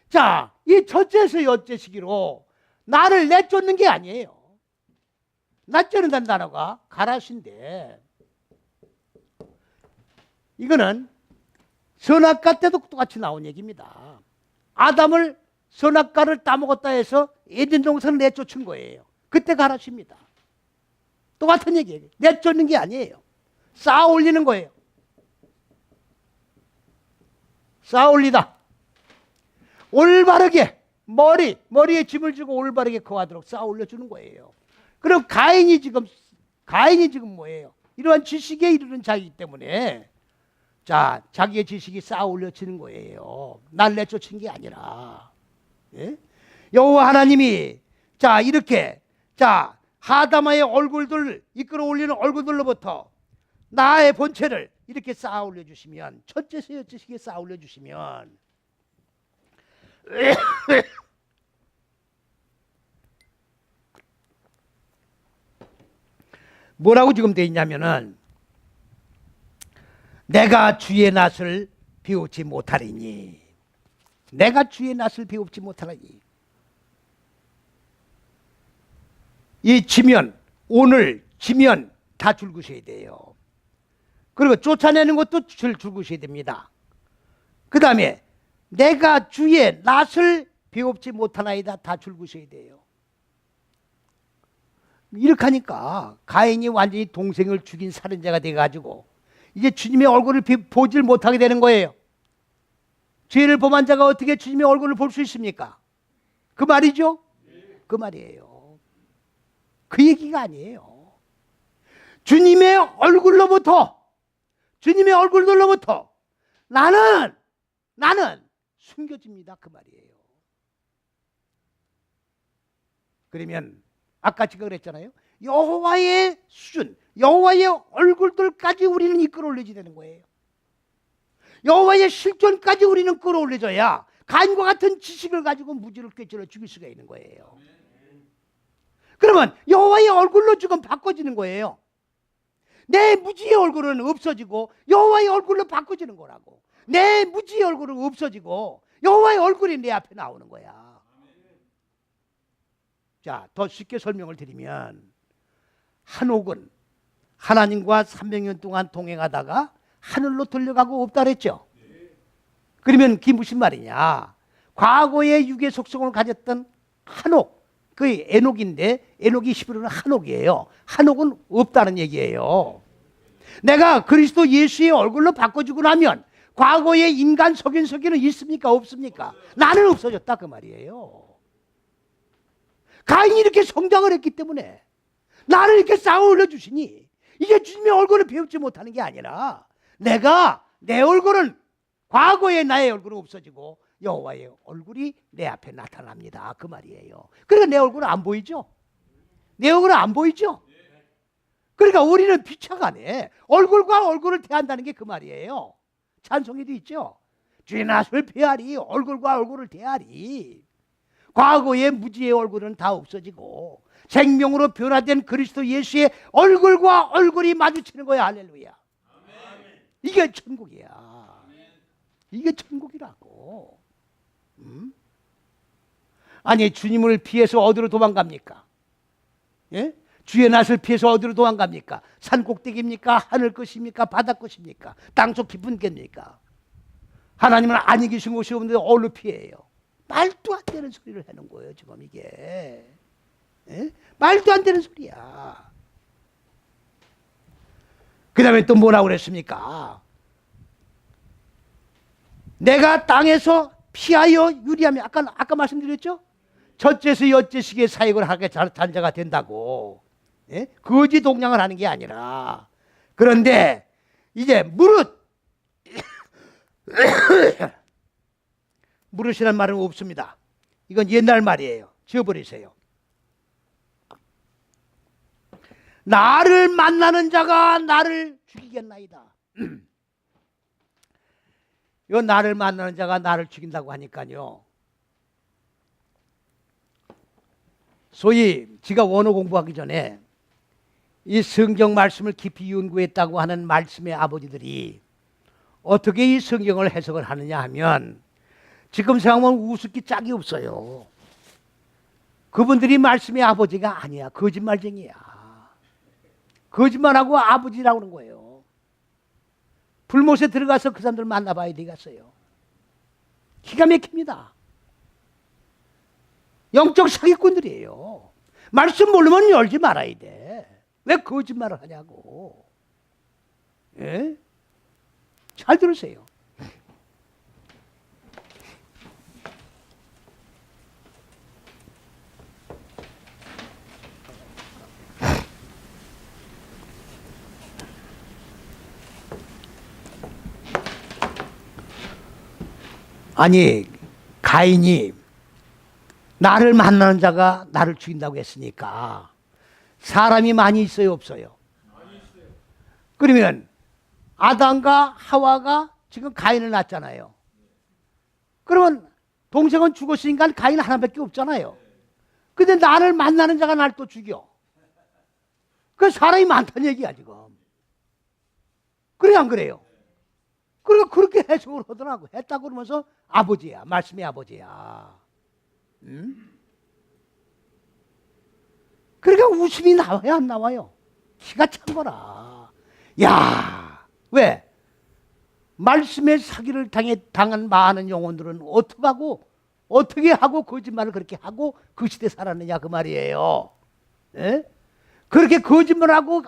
자, 이 첫째에서 여째시기로 나를 내쫓는 게 아니에요. 내쫓는다는 단어가 가라신데 이거는 선악과 때도 똑같이 나온 얘기입니다. 아담을 선악과를 따먹었다 해서 에덴 동산을 내쫓은 거예요. 그때 가라십니다. 똑같은 얘기예요. 내쫓는 게 아니에요. 쌓아 올리는 거예요. 쌓아 올리다. 올바르게 머리에 짐을 지고 올바르게 거하도록 쌓아 올려주는 거예요. 그럼 가인이 지금 뭐예요? 이러한 지식에 이르는 자이기 때문에 자, 자기의 지식이 쌓아 올려지는 거예요. 날 내쫓은 게 아니라. 예? 여호와 하나님이 자, 이렇게 자, 하다마의 얼굴들 이끌어 올리는 얼굴들로부터 나의 본체를 이렇게 쌓아 올려 주시면 첫째서 여째시기에 쌓아 올려 주시면 뭐라고 지금 돼 있냐면은 내가 주의 낯을 비웃지 못하리니. 내가 주의 낯을 비웃지 못하리니. 이 지면, 오늘 지면 다 줄구셔야 돼요. 그리고 쫓아내는 것도 줄구셔야 됩니다. 그 다음에 내가 주의 낯을 비웃지 못하나이다 다 줄구셔야 돼요. 이렇게 하니까 가인이 완전히 동생을 죽인 살인자가 돼가지고 이제 주님의 얼굴을 보질 못하게 되는 거예요. 죄를 범한 자가 어떻게 주님의 얼굴을 볼 수 있습니까? 그 말이죠? 그 말이에요. 그 얘기가 아니에요. 주님의 얼굴로부터 나는 숨겨집니다. 그 말이에요. 그러면 아까 제가 그랬잖아요. 여호와의 수준, 여호와의 얼굴들까지 우리는 이끌어올리게 되는 거예요. 여호와의 실존까지 우리는 끌어올려줘야 가인과 같은 지식을 가지고 무지를 꿰뚫어 죽일 수가 있는 거예요. 그러면 여호와의 얼굴로 지금 바꿔지는 거예요. 내 무지의 얼굴은 없어지고 여호와의 얼굴로 바꿔지는 거라고. 내 무지의 얼굴은 없어지고 여호와의 얼굴이 내 앞에 나오는 거야. 자, 더 쉽게 설명을 드리면 한옥은 하나님과 300년 동안 동행하다가 하늘로 돌려가고 없다 그랬죠. 그러면 그게 무슨 말이냐? 과거의 육의 속성을 가졌던 한옥, 그 에녹인데 에녹이 히브리어는 한옥이에요. 한옥은 없다는 얘기예요. 내가 그리스도 예수의 얼굴로 바꿔주고 나면 과거의 인간 석윤석이는 있습니까? 없습니까? 나는 없어졌다 그 말이에요. 가인이 이렇게 성장을 했기 때문에 나를 이렇게 쌓아 올려주시니 이게 주님의 얼굴을 배우지 못하는 게 아니라 내가 내 얼굴은 과거의 나의 얼굴은 없어지고 여호와의 얼굴이 내 앞에 나타납니다 그 말이에요. 그러니까 내 얼굴은 안 보이죠? 내 얼굴은 안 보이죠? 그러니까 우리는 비춰가네. 얼굴과 얼굴을 대한다는 게 그 말이에요. 찬송에도 있죠. 주의 낯을 베하리 얼굴과 얼굴을 대하리. 과거의 무지의 얼굴은 다 없어지고 생명으로 변화된 그리스도 예수의 얼굴과 얼굴이 마주치는 거야. 할렐루야. 이게 천국이야. 이게 천국이라고. 아니 주님을 피해서 어디로 도망갑니까? 예? 주의 낯을 피해서 어디로 도망갑니까? 산 꼭대기입니까? 하늘 끝입니까? 바다 끝입니까? 땅속 깊은 곶입니까? 하나님은 아니 계신 곳이 없는데 어디로 피해요? 말도 안 되는 소리를 하는 거예요 지금 이게. 예? 말도 안 되는 소리야. 그 다음에 또 뭐라고 그랬습니까? 내가 땅에서 피하여 유리하면 아까 말씀드렸죠? 첫째서 여째식의 사역을 하게 잔자가 된다고. 예? 거지 동냥을 하는 게 아니라. 그런데 이제 무릇이란 말은 없습니다. 이건 옛날 말이에요. 지워버리세요. 나를 만나는 자가 나를 죽이겠나이다. 이건 나를 만나는 자가 나를 죽인다고 하니까요. 소위 지가 원어 공부하기 전에 이 성경 말씀을 깊이 연구했다고 하는 말씀의 아버지들이 어떻게 이 성경을 해석을 하느냐 하면 지금 생각하면 우습기 짝이 없어요. 그분들이 말씀의 아버지가 아니야. 거짓말쟁이야. 거짓말하고 아버지라고 하는 거예요. 불못에 들어가서 그 사람들 만나봐야 되겠어요. 기가 막힙니다. 영적 사기꾼들이에요. 말씀 모르면 열지 말아야 돼. 왜 거짓말을 하냐고. 예? 잘 들으세요. 아니 가인이 나를 만나는 자가 나를 죽인다고 했으니까 사람이 많이 있어요 없어요? 그러면 아담과 하와가 지금 가인을 낳았잖아요. 그러면 동생은 죽었으니까 가인 하나밖에 없잖아요. 근데 나를 만나는 자가 나를 또 죽여. 그 사람이 많다는 얘기야 지금. 그래 안 그래요? 그러니까 그렇게 해석을 하더라고. 했다고 그러면서 아버지야. 말씀의 아버지야. 그러니까 웃음이 나와요 안 나와요? 기가 찬 거라. 야, 왜? 말씀의 사기를 당한 많은 영혼들은 어떻게 하고 거짓말을 그렇게 하고 그 시대에 살았느냐 그 말이에요. 예? 그렇게 거짓말하고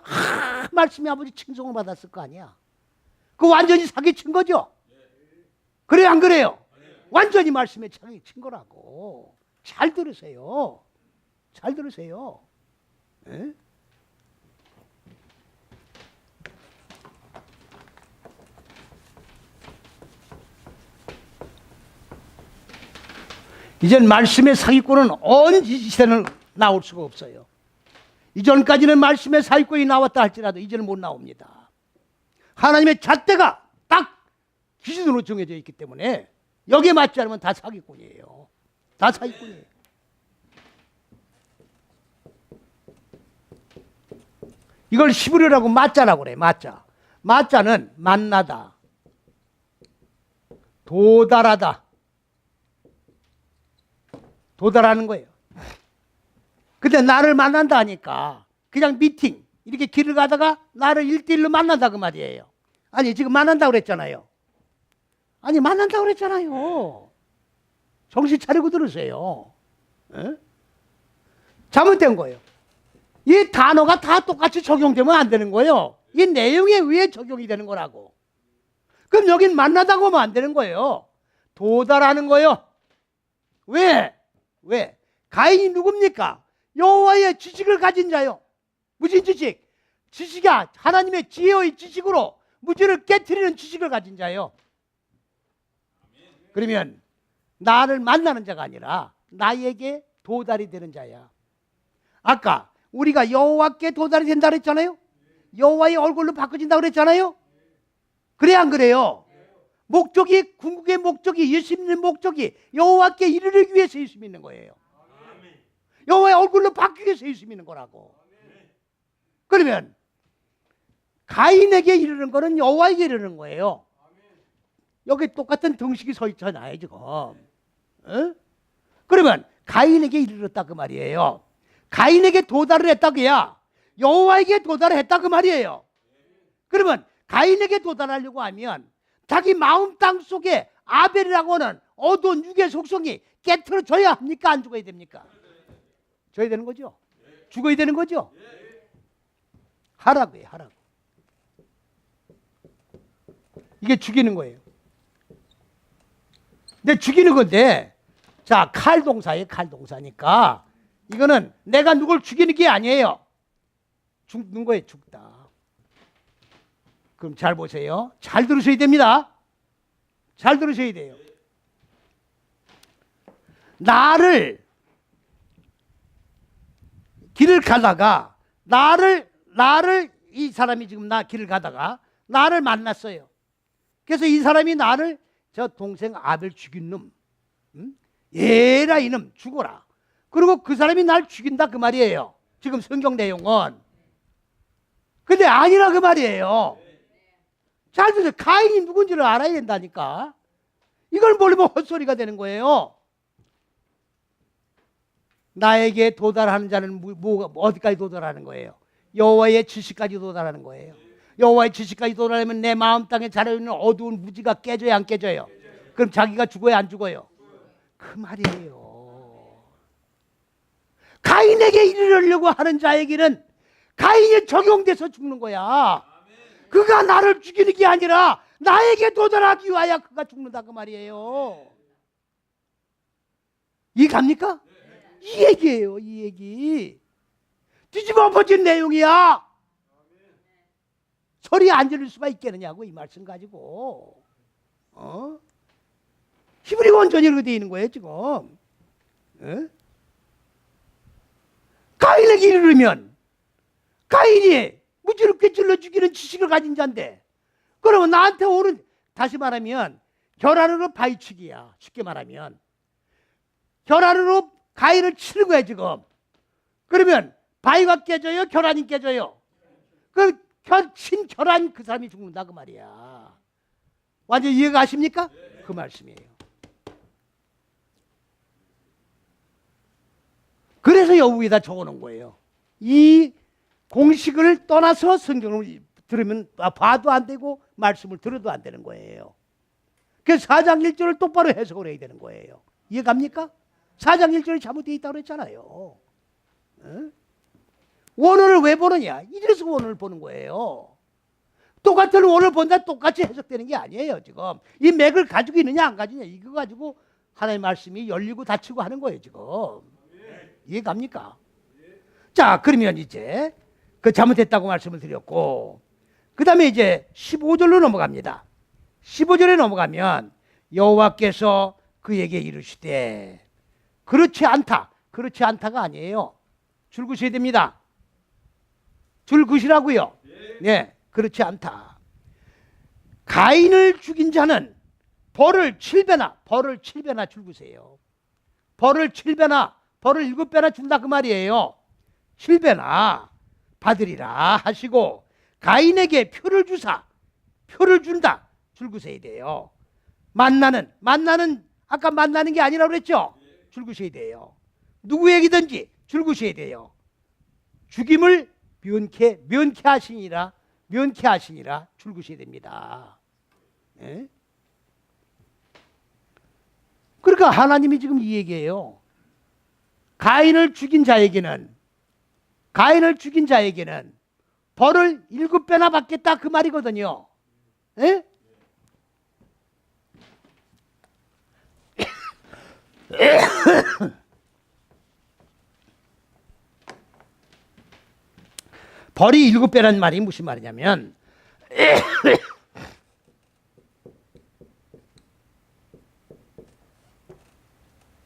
말씀의 아버지 칭송을 받았을 거 아니야. 그 완전히 사기친 거죠. 그래요 안 그래요? 완전히 말씀에 사기친 거라고. 잘 들으세요. 잘 들으세요. 예? 이젠 말씀의 사기꾼은 어느 시대는 나올 수가 없어요. 이전까지는 말씀의 사기꾼이 나왔다 할지라도 이제는 못 나옵니다. 하나님의 잣대가 딱 기준으로 정해져 있기 때문에 여기에 맞지 않으면 다 사기꾼이에요. 다 사기꾼이에요. 이걸 히브리어라고 맞자라고 그래. 맞자. 맞자는 만나다, 도달하다, 도달하는 거예요. 근데 나를 만난다 하니까 그냥 미팅, 이렇게 길을 가다가 나를 1대1로 만난다 그 말이에요. 아니 지금 만난다고 그랬잖아요. 아니 만난다고 그랬잖아요. 정신 차리고 들으세요. 에? 잘못된 거예요. 이 단어가 다 똑같이 적용되면 안 되는 거예요. 이 내용에 의해 적용이 되는 거라고. 그럼 여긴 만나다고 하면 안 되는 거예요. 도달하는 거예요. 왜? 가인이 누굽니까? 여호와의 지식을 가진 자요. 무슨 지식? 지식이 하나님의 지혜의 지식으로 무지를 깨트리는 지식을 가진 자요. 그러면 나를 만나는 자가 아니라 나에게 도달이 되는 자야. 아까 우리가 여호와께 도달이 된다 그랬잖아요. 여호와의 얼굴로 바꿔진다 그랬잖아요. 그래 안 그래요? 목적이, 궁극의 목적이, 예수 믿는 목적이 여호와께 이르기 위해서 예수 믿는 거예요. 여호와의 얼굴로 바뀌기 위해서 예수 믿는 거라고. 그러면 가인에게 이르는 거는 여호와에게 이르는 거예요. 여기 똑같은 등식이 서 있잖아요 지금. 그러면 가인에게 이르렀다 그 말이에요. 가인에게 도달을 했다 그야 여호와에게 도달을 했다 그 말이에요. 그러면 가인에게 도달하려고 하면 자기 마음 땅 속에 아벨이라고 하는 어두운 육의 속성이 깨트려져야 합니까? 안 죽어야 됩니까? 져야 되는 거죠. 죽어야 되는 거죠. 하라고 해요. 하라고. 이게 죽이는 거예요. 근데 죽이는 건데, 자, 칼동사예요. 칼동사니까 이거는 내가 누굴 죽이는 게 아니에요. 죽는 거예요. 죽다. 그럼 잘 보세요. 잘 들으셔야 됩니다. 잘 들으셔야 돼요. 나를 길을 가다가 나를 이 사람이 지금 나 길을 가다가 나를 만났어요. 그래서 이 사람이 나를 저 동생 아벨 죽인 놈, 얘라 이놈 죽어라. 그리고 그 사람이 날 죽인다 그 말이에요. 지금 성경 내용은. 근데 아니라 그 말이에요. 잘 들으세요. 가인이 누군지를 알아야 된다니까. 이걸 모르면 헛소리가 되는 거예요. 나에게 도달하는 자는 어디까지 도달하는 거예요? 여호와의 지식까지 도달하는 거예요. 여호와의 지식까지 도달하면 내 마음 땅에 자라있는 어두운 무지가 깨져야 안 깨져요? 그럼 자기가 죽어야 안 죽어요? 그 말이에요. 가인에게 이르려고 하는 자에게는 가인이 적용돼서 죽는 거야. 그가 나를 죽이는 게 아니라 나에게 도달하기 위하여 그가 죽는다 그 말이에요. 이해갑니까? 이 얘기예요. 이 얘기. 뒤집어 엎어진 내용이야. 소리 안 들릴 수가 있겠느냐고 이 말씀 가지고. 히브리 원전이 이렇게 되어 있는 거예요 지금. 가인에게 이르면 가인이 무지를 꿰찔러 죽이는 지식을 가진 자인데, 그러면 나한테 오는, 다시 말하면 결안으로 바위치기야. 쉽게 말하면 결안으로 가인을 치는 거야 지금. 그러면 바위가 깨져요? 결안이 깨져요? 그 친 결안 그 사람이 죽는다 그 말이야. 완전 이해가 가십니까? 그 말씀이에요. 그래서 여기에다 적어놓은 거예요. 이 공식을 떠나서 성경을 들으면 봐도 안 되고 말씀을 들어도 안 되는 거예요. 그래서 4장 1절을 똑바로 해석을 해야 되는 거예요. 이해갑니까? 4장 1절이 잘못되어 있다고 그랬잖아요. 원어를 왜 보느냐? 이래서 원어를 보는 거예요. 똑같은 원어를 본다 똑같이 해석되는 게 아니에요. 지금 이 맥을 가지고 있느냐 안 가지냐 이거 가지고 하나님의 말씀이 열리고 닫히고 하는 거예요. 지금 이해갑니까? 자, 그러면 이제 그 잘못했다고 말씀을 드렸고, 그 다음에 이제 15절로 넘어갑니다. 15절에 넘어가면 여호와께서 그에게 이르시되, 그렇지 않다. 그렇지 않다가 아니에요. 줄 그셔야 됩니다. 줄 그시라고요. 네, 그렇지 않다. 가인을 죽인 자는 벌을 7배나 줄 그세요. 벌을 7배나, 벌을 7배나 준다 그 말이에요. 7배나 받으리라 하시고, 가인에게 표를 주사, 표를 준다. 줄 그셔야 돼요. 만나는 아까 만나는 게 아니라고 그랬죠? 줄 그셔야 돼요. 누구에게든지 줄 그셔야 돼요. 죽임을 면케하시니라 줄구셔야 됩니다. 예? 그러니까 하나님이 지금 이 얘기예요. 가인을 죽인 자에게는 벌을 7배나 받겠다 그 말이거든요. 예? 벌이 7배란 말이 무슨 말이냐면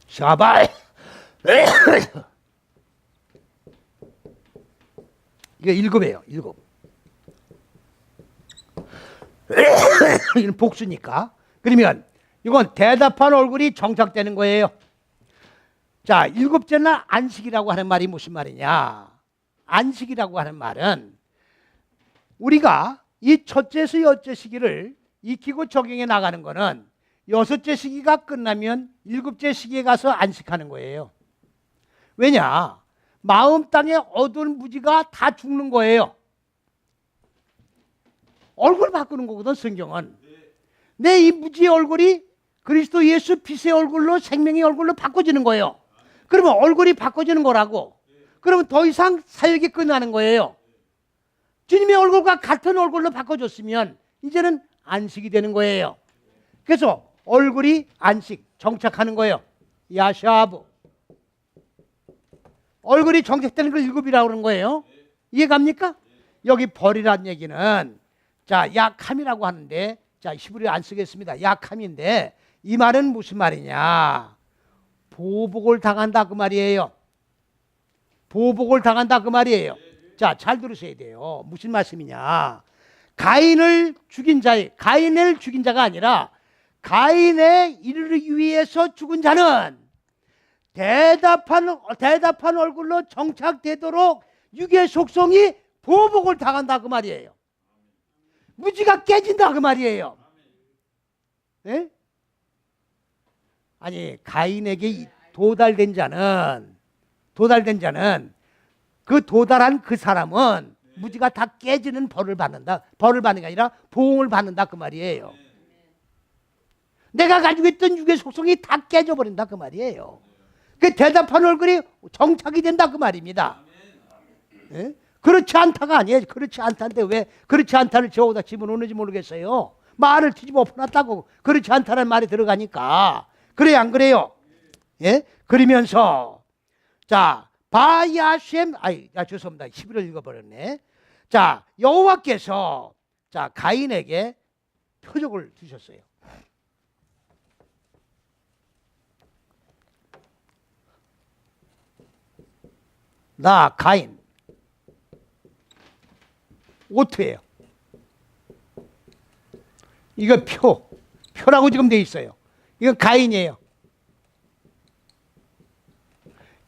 샤발 이거 7이에요. 7. 이건 복수니까. 그러면 이건 대답한 얼굴이 정착되는 거예요. 자, 7째는 안식이라고 하는 말이 무슨 말이냐? 안식이라고 하는 말은 우리가 이 첫째에서 여째 시기를 익히고 적용해 나가는 거는 6째 시기가 끝나면 7째 시기에 가서 안식하는 거예요. 왜냐? 마음 땅에 어두운 무지가 다 죽는 거예요. 얼굴 바꾸는 거거든, 성경은. 내 이 무지의 얼굴이 그리스도 예수 빛의 얼굴로, 생명의 얼굴로 바꿔지는 거예요. 그러면 얼굴이 바꿔지는 거라고. 그러면 더 이상 사역이 끝나는 거예요. 주님의 얼굴과 같은 얼굴로 바꿔줬으면 이제는 안식이 되는 거예요. 그래서 얼굴이 안식, 정착하는 거예요. 야샤브. 얼굴이 정착되는 걸 7이라고 그러는 거예요. 이해갑니까? 여기 벌이란 얘기는 자, 약함이라고 하는데, 자, 히브리어 안 쓰겠습니다. 약함인데 이 말은 무슨 말이냐? 보복을 당한다 그 말이에요. 보복을 당한다 그 말이에요. 자, 잘 들으셔야 돼요. 무슨 말씀이냐? 가인을 죽인 자가 아니라 가인의 일을 위해서 죽은 자는 대답한 얼굴로 정착되도록 육의 속성이 보복을 당한다 그 말이에요. 무지가 깨진다 그 말이에요. 네? 아니, 가인에게 도달된 자는 그 도달한 그 사람은 무지가 다 깨지는 벌을 받는다. 벌을 받는 게 아니라 보응을 받는다 그 말이에요. 내가 가지고 있던 육의 속성이 다 깨져버린다 그 말이에요. 그 대답한 얼굴이 정착이 된다 그 말입니다. 네? 그렇지 않다가 아니에요. 그렇지 않다는데 왜 그렇지 않다를 저기다 집어넣는지 모르겠어요. 말을 뒤집어 엎어놨다고 그렇지 않다는 말이 들어가니까. 그래요 안 그래요? 예? 그러면서 자 바야셴 죄송합니다. 11을 읽어버렸네. 자 여호와께서 자 가인에게 표적을 주셨어요. 나 가인 오트예요. 이거 표라고 지금 돼 있어요. 이건 가인이에요.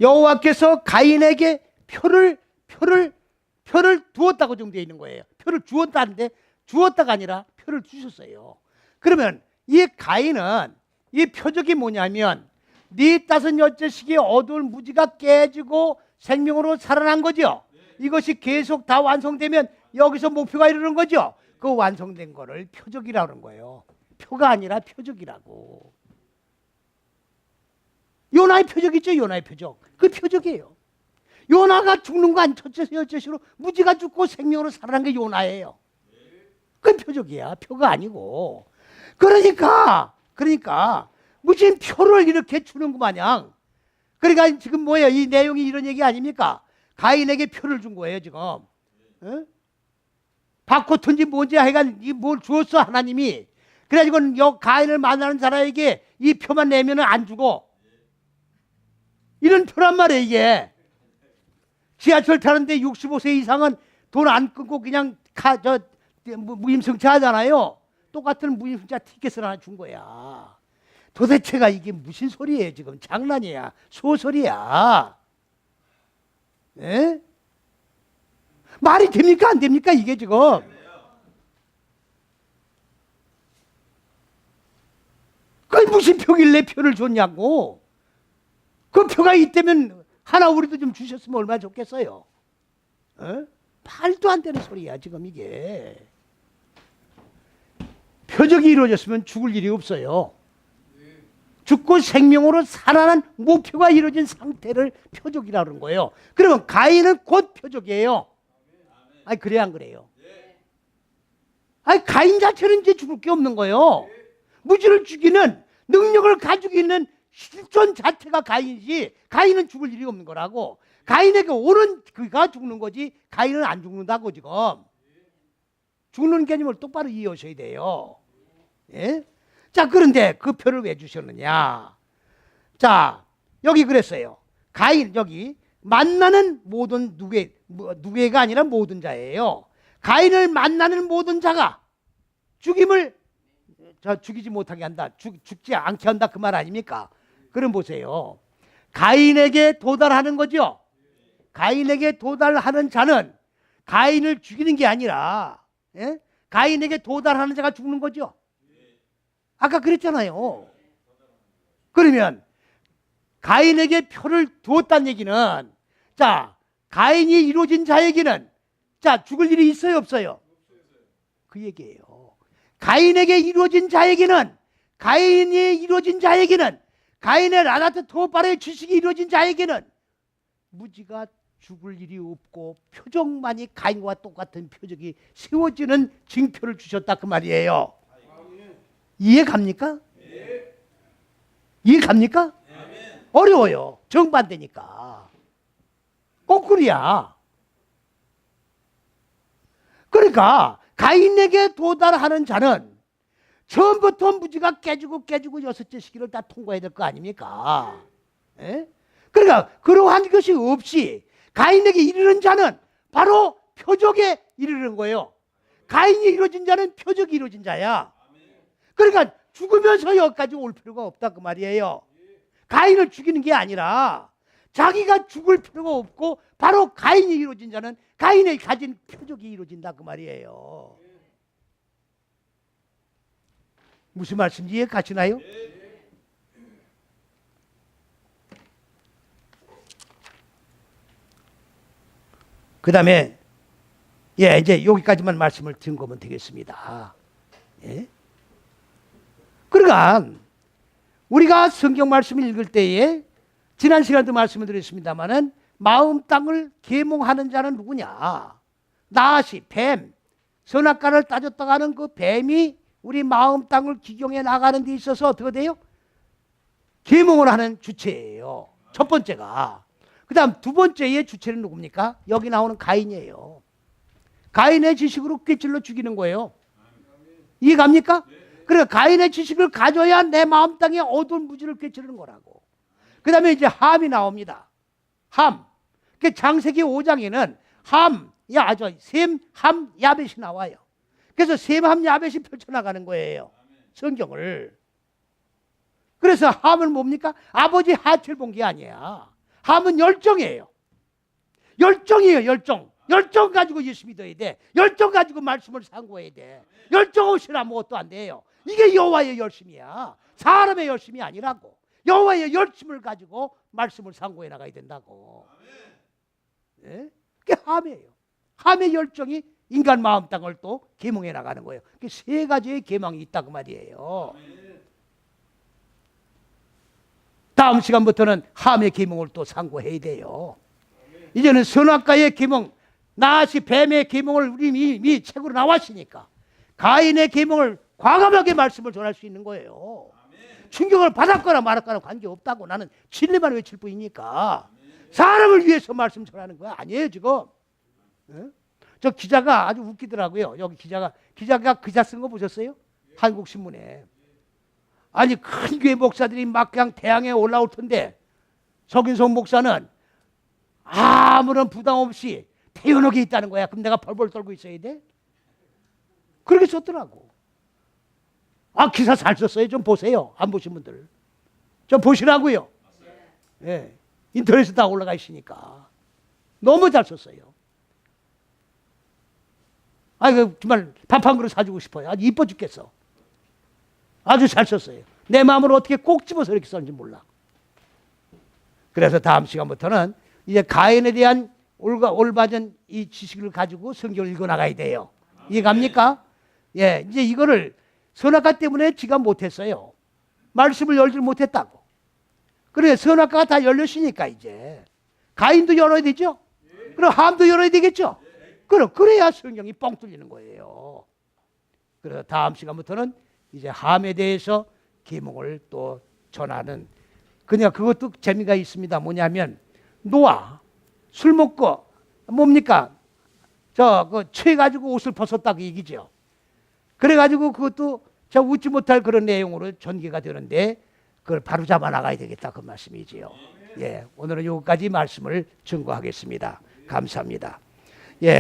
여호와께서 가인에게 표를 두었다고 지금 돼 있는 거예요. 표를 주었다는데 주었다가 아니라 표를 주셨어요. 그러면 이 가인은 이 표적이 뭐냐면 네 5 시기에 어두운 무지가 깨지고 생명으로 살아난 거죠. 이것이 계속 다 완성되면 여기서 목표가 이르는 거죠. 그 완성된 거를 표적이라고 하는 거예요. 표가 아니라 표적이라고. 요나의 표적 있죠. 요나의 표적. 그 표적이에요. 요나가 죽는 거 아니 첫째서 여째시로 무지가 죽고 생명으로 살아난 게 요나예요. 그 표적이야. 표가 아니고. 그러니까 무슨 표를 이렇게 주는 거 마냥. 그러니까 지금 뭐예요? 이 내용이 이런 얘기 아닙니까? 가인에게 표를 준 거예요 지금. 어? 바코튼지 뭔지 하여간 뭘 주었어 하나님이. 그래가지고 가인을 만나는 사람에게 이 표만 내면 안 주고 이런 표란 말이에요 이게. 지하철 타는데 65세 이상은 돈 안 끊고 그냥 무임승차 하잖아요. 똑같은 무임승차 티켓을 하나 준 거야. 도대체가 이게 무슨 소리예요 지금. 장난이야. 소설이야. 예? 말이 됩니까 안 됩니까 이게 지금. 그 무슨 표길래 표를 줬냐고. 그 표가 있다면 하나 우리도 좀 주셨으면 얼마나 좋겠어요. 어? 말도 안 되는 소리야 지금 이게. 표적이 이루어졌으면 죽을 일이 없어요. 죽고 생명으로 살아난 목표가 이루어진 상태를 표적이라고 그러는 거예요. 그러면 가인은 곧 표적이에요. 아니 그래 안 그래요? 아니 가인 자체는 이제 죽을 게 없는 거예요. 무지를 죽이는 능력을 가지고 있는 실존 자체가 가인이지 가인은 죽을 일이 없는 거라고. 가인에게 오는 그가 죽는 거지 가인은 안 죽는다고 지금. 죽는 개념을 똑바로 이해하셔야 돼요. 예? 자 그런데 그 표를 왜 주셨느냐. 자 여기 그랬어요. 가인 여기 만나는 모든 누구가 아니라 모든 자예요. 가인을 만나는 모든 자가 죽임을 죽이지 못하게 한다. 죽지 않게 한다 그 말 아닙니까? 그럼 보세요. 가인에게 도달하는 거죠. 가인에게 도달하는 자는 가인을 죽이는 게 아니라 예? 가인에게 도달하는 자가 죽는 거죠. 아까 그랬잖아요. 그러면 가인에게 표를 두었다는 얘기는 자 가인이 이루어진 자에게는 자 죽을 일이 있어요 없어요? 그 얘기예요. 가인에게 이루어진 자에게는 가인이 이루어진 자에게는 가인의 라다트 토바르의 지식이 이루어진 자에게는 무지가 죽을 일이 없고 표적만이 가인과 똑같은 표적이 세워지는 징표를 주셨다 그 말이에요. 이해 갑니까? 이해 갑니까? 어려워요. 정반대니까. 거꾸로야. 그러니까 가인에게 도달하는 자는 처음부터 무지가 깨지고 여섯째 시기를 다 통과해야 될 거 아닙니까? 예? 그러니까 그러한 것이 없이 가인에게 이르는 자는 바로 표적에 이르는 거예요. 가인이 이루어진 자는 표적이 이루어진 자야. 그러니까 죽으면서 여기까지 올 필요가 없다 그 말이에요. 가인을 죽이는 게 아니라 자기가 죽을 필요가 없고 바로 가인이 이루어진 자는 가인의 가진 표적이 이루어진다 그 말이에요. 무슨 말씀인지 이해 가시나요? 그 다음에 이제 여기까지만 말씀을 드린 거면 되겠습니다. 예? 그러니까 우리가 성경 말씀을 읽을 때에 지난 시간에도 말씀을 드렸습니다마는 마음 땅을 계몽하는 자는 누구냐? 나아시 뱀, 선악과를 따졌다가 하는 그 뱀이 우리 마음 땅을 기경해 나가는 데 있어서 어떻게 돼요? 계몽을 하는 주체예요. 첫 번째가. 그 다음 두 번째의 주체는 누굽니까? 여기 나오는 가인이에요. 가인의 지식으로 꿰찔러 죽이는 거예요. 이해 갑니까? 그러니까 가인의 지식을 가져야 내 마음 땅에 어두운 무지를 꿰치는 거라고. 그 다음에 이제 함이 나옵니다. 함. 창세기 5장에는 함, 셈, 함, 야벳이 나와요. 그래서 셈, 함, 야벳이 펼쳐나가는 거예요. 성경을. 그래서 함은 뭡니까? 아버지 하트를 본 게 아니야. 함은 열정이에요. 열정이에요, 열정. 열정 가지고 예수 믿어야 돼. 열정 가지고 말씀을 상고해야 돼. 열정 없이는 아무것도 안 돼요. 이게 여호와의 열심이야. 사람의 열심이 아니라고. 여호와의 열심을 가지고 말씀을 상고해 나가야 된다고. 예? 그게 함이에요. 함의 열정이 인간 마음 땅을 또 계몽해 나가는 거예요. 세 가지의 계몽이 있다 그 말이에요. 다음 시간부터는 함의 계몽을 또 상고해야 돼요. 이제는 선악과의 계몽, 나아시 뱀의 계몽을 우리 이미 책으로 나왔으니까 가인의 계몽을 과감하게 말씀을 전할 수 있는 거예요. 충격을 받았거나 말았거나 관계없다고. 나는 진리만 외칠 뿐이니까. 사람을 위해서 말씀 전하는 거야 아니에요 지금. 네? 저 기자가 아주 웃기더라고요. 여기 기자가 기사 쓴 거 보셨어요? 한국신문에. 아니 큰 교회 목사들이 막 그냥 대항에 올라올 텐데 석인성 목사는 아무런 부담 없이 태연하게 있다는 거야. 그럼 내가 벌벌 떨고 있어야 돼? 그렇게 썼더라고. 기사 잘 썼어요. 좀 보세요. 안 보신 분들. 좀 보시라고요. 예. 인터넷에 다 올라가 있으니까. 너무 잘 썼어요. 정말 밥 한 그릇 사주고 싶어요. 아주 이뻐 죽겠어. 아주 잘 썼어요. 내 마음을 어떻게 꼭 집어서 이렇게 썼는지 몰라. 그래서 다음 시간부터는 이제 가인에 대한 올바른 이 지식을 가지고 성경을 읽어 나가야 돼요. 이해갑니까? 예, 이제 이거를 선악과 때문에 지가 못했어요. 말씀을 열지 못했다고. 그래, 선악과가 다 열렸으니까 이제 가인도 열어야 되죠. 그럼 함도 열어야 되겠죠. 그래야 성경이 뻥 뚫리는 거예요. 그래서 다음 시간부터는 이제 함에 대해서 계몽을 또 전하는, 그냥 그것도 재미가 있습니다. 뭐냐면 노아 술 먹고 뭡니까? 취해 가지고 옷을 벗었다고 얘기죠. 그래 가지고 그것도 저 웃지 못할 그런 내용으로 전개가 되는데 그걸 바로 잡아 나가야 되겠다, 그 말씀이지요. 예, 오늘은 여기까지 말씀을 증거하겠습니다. 감사합니다. 예.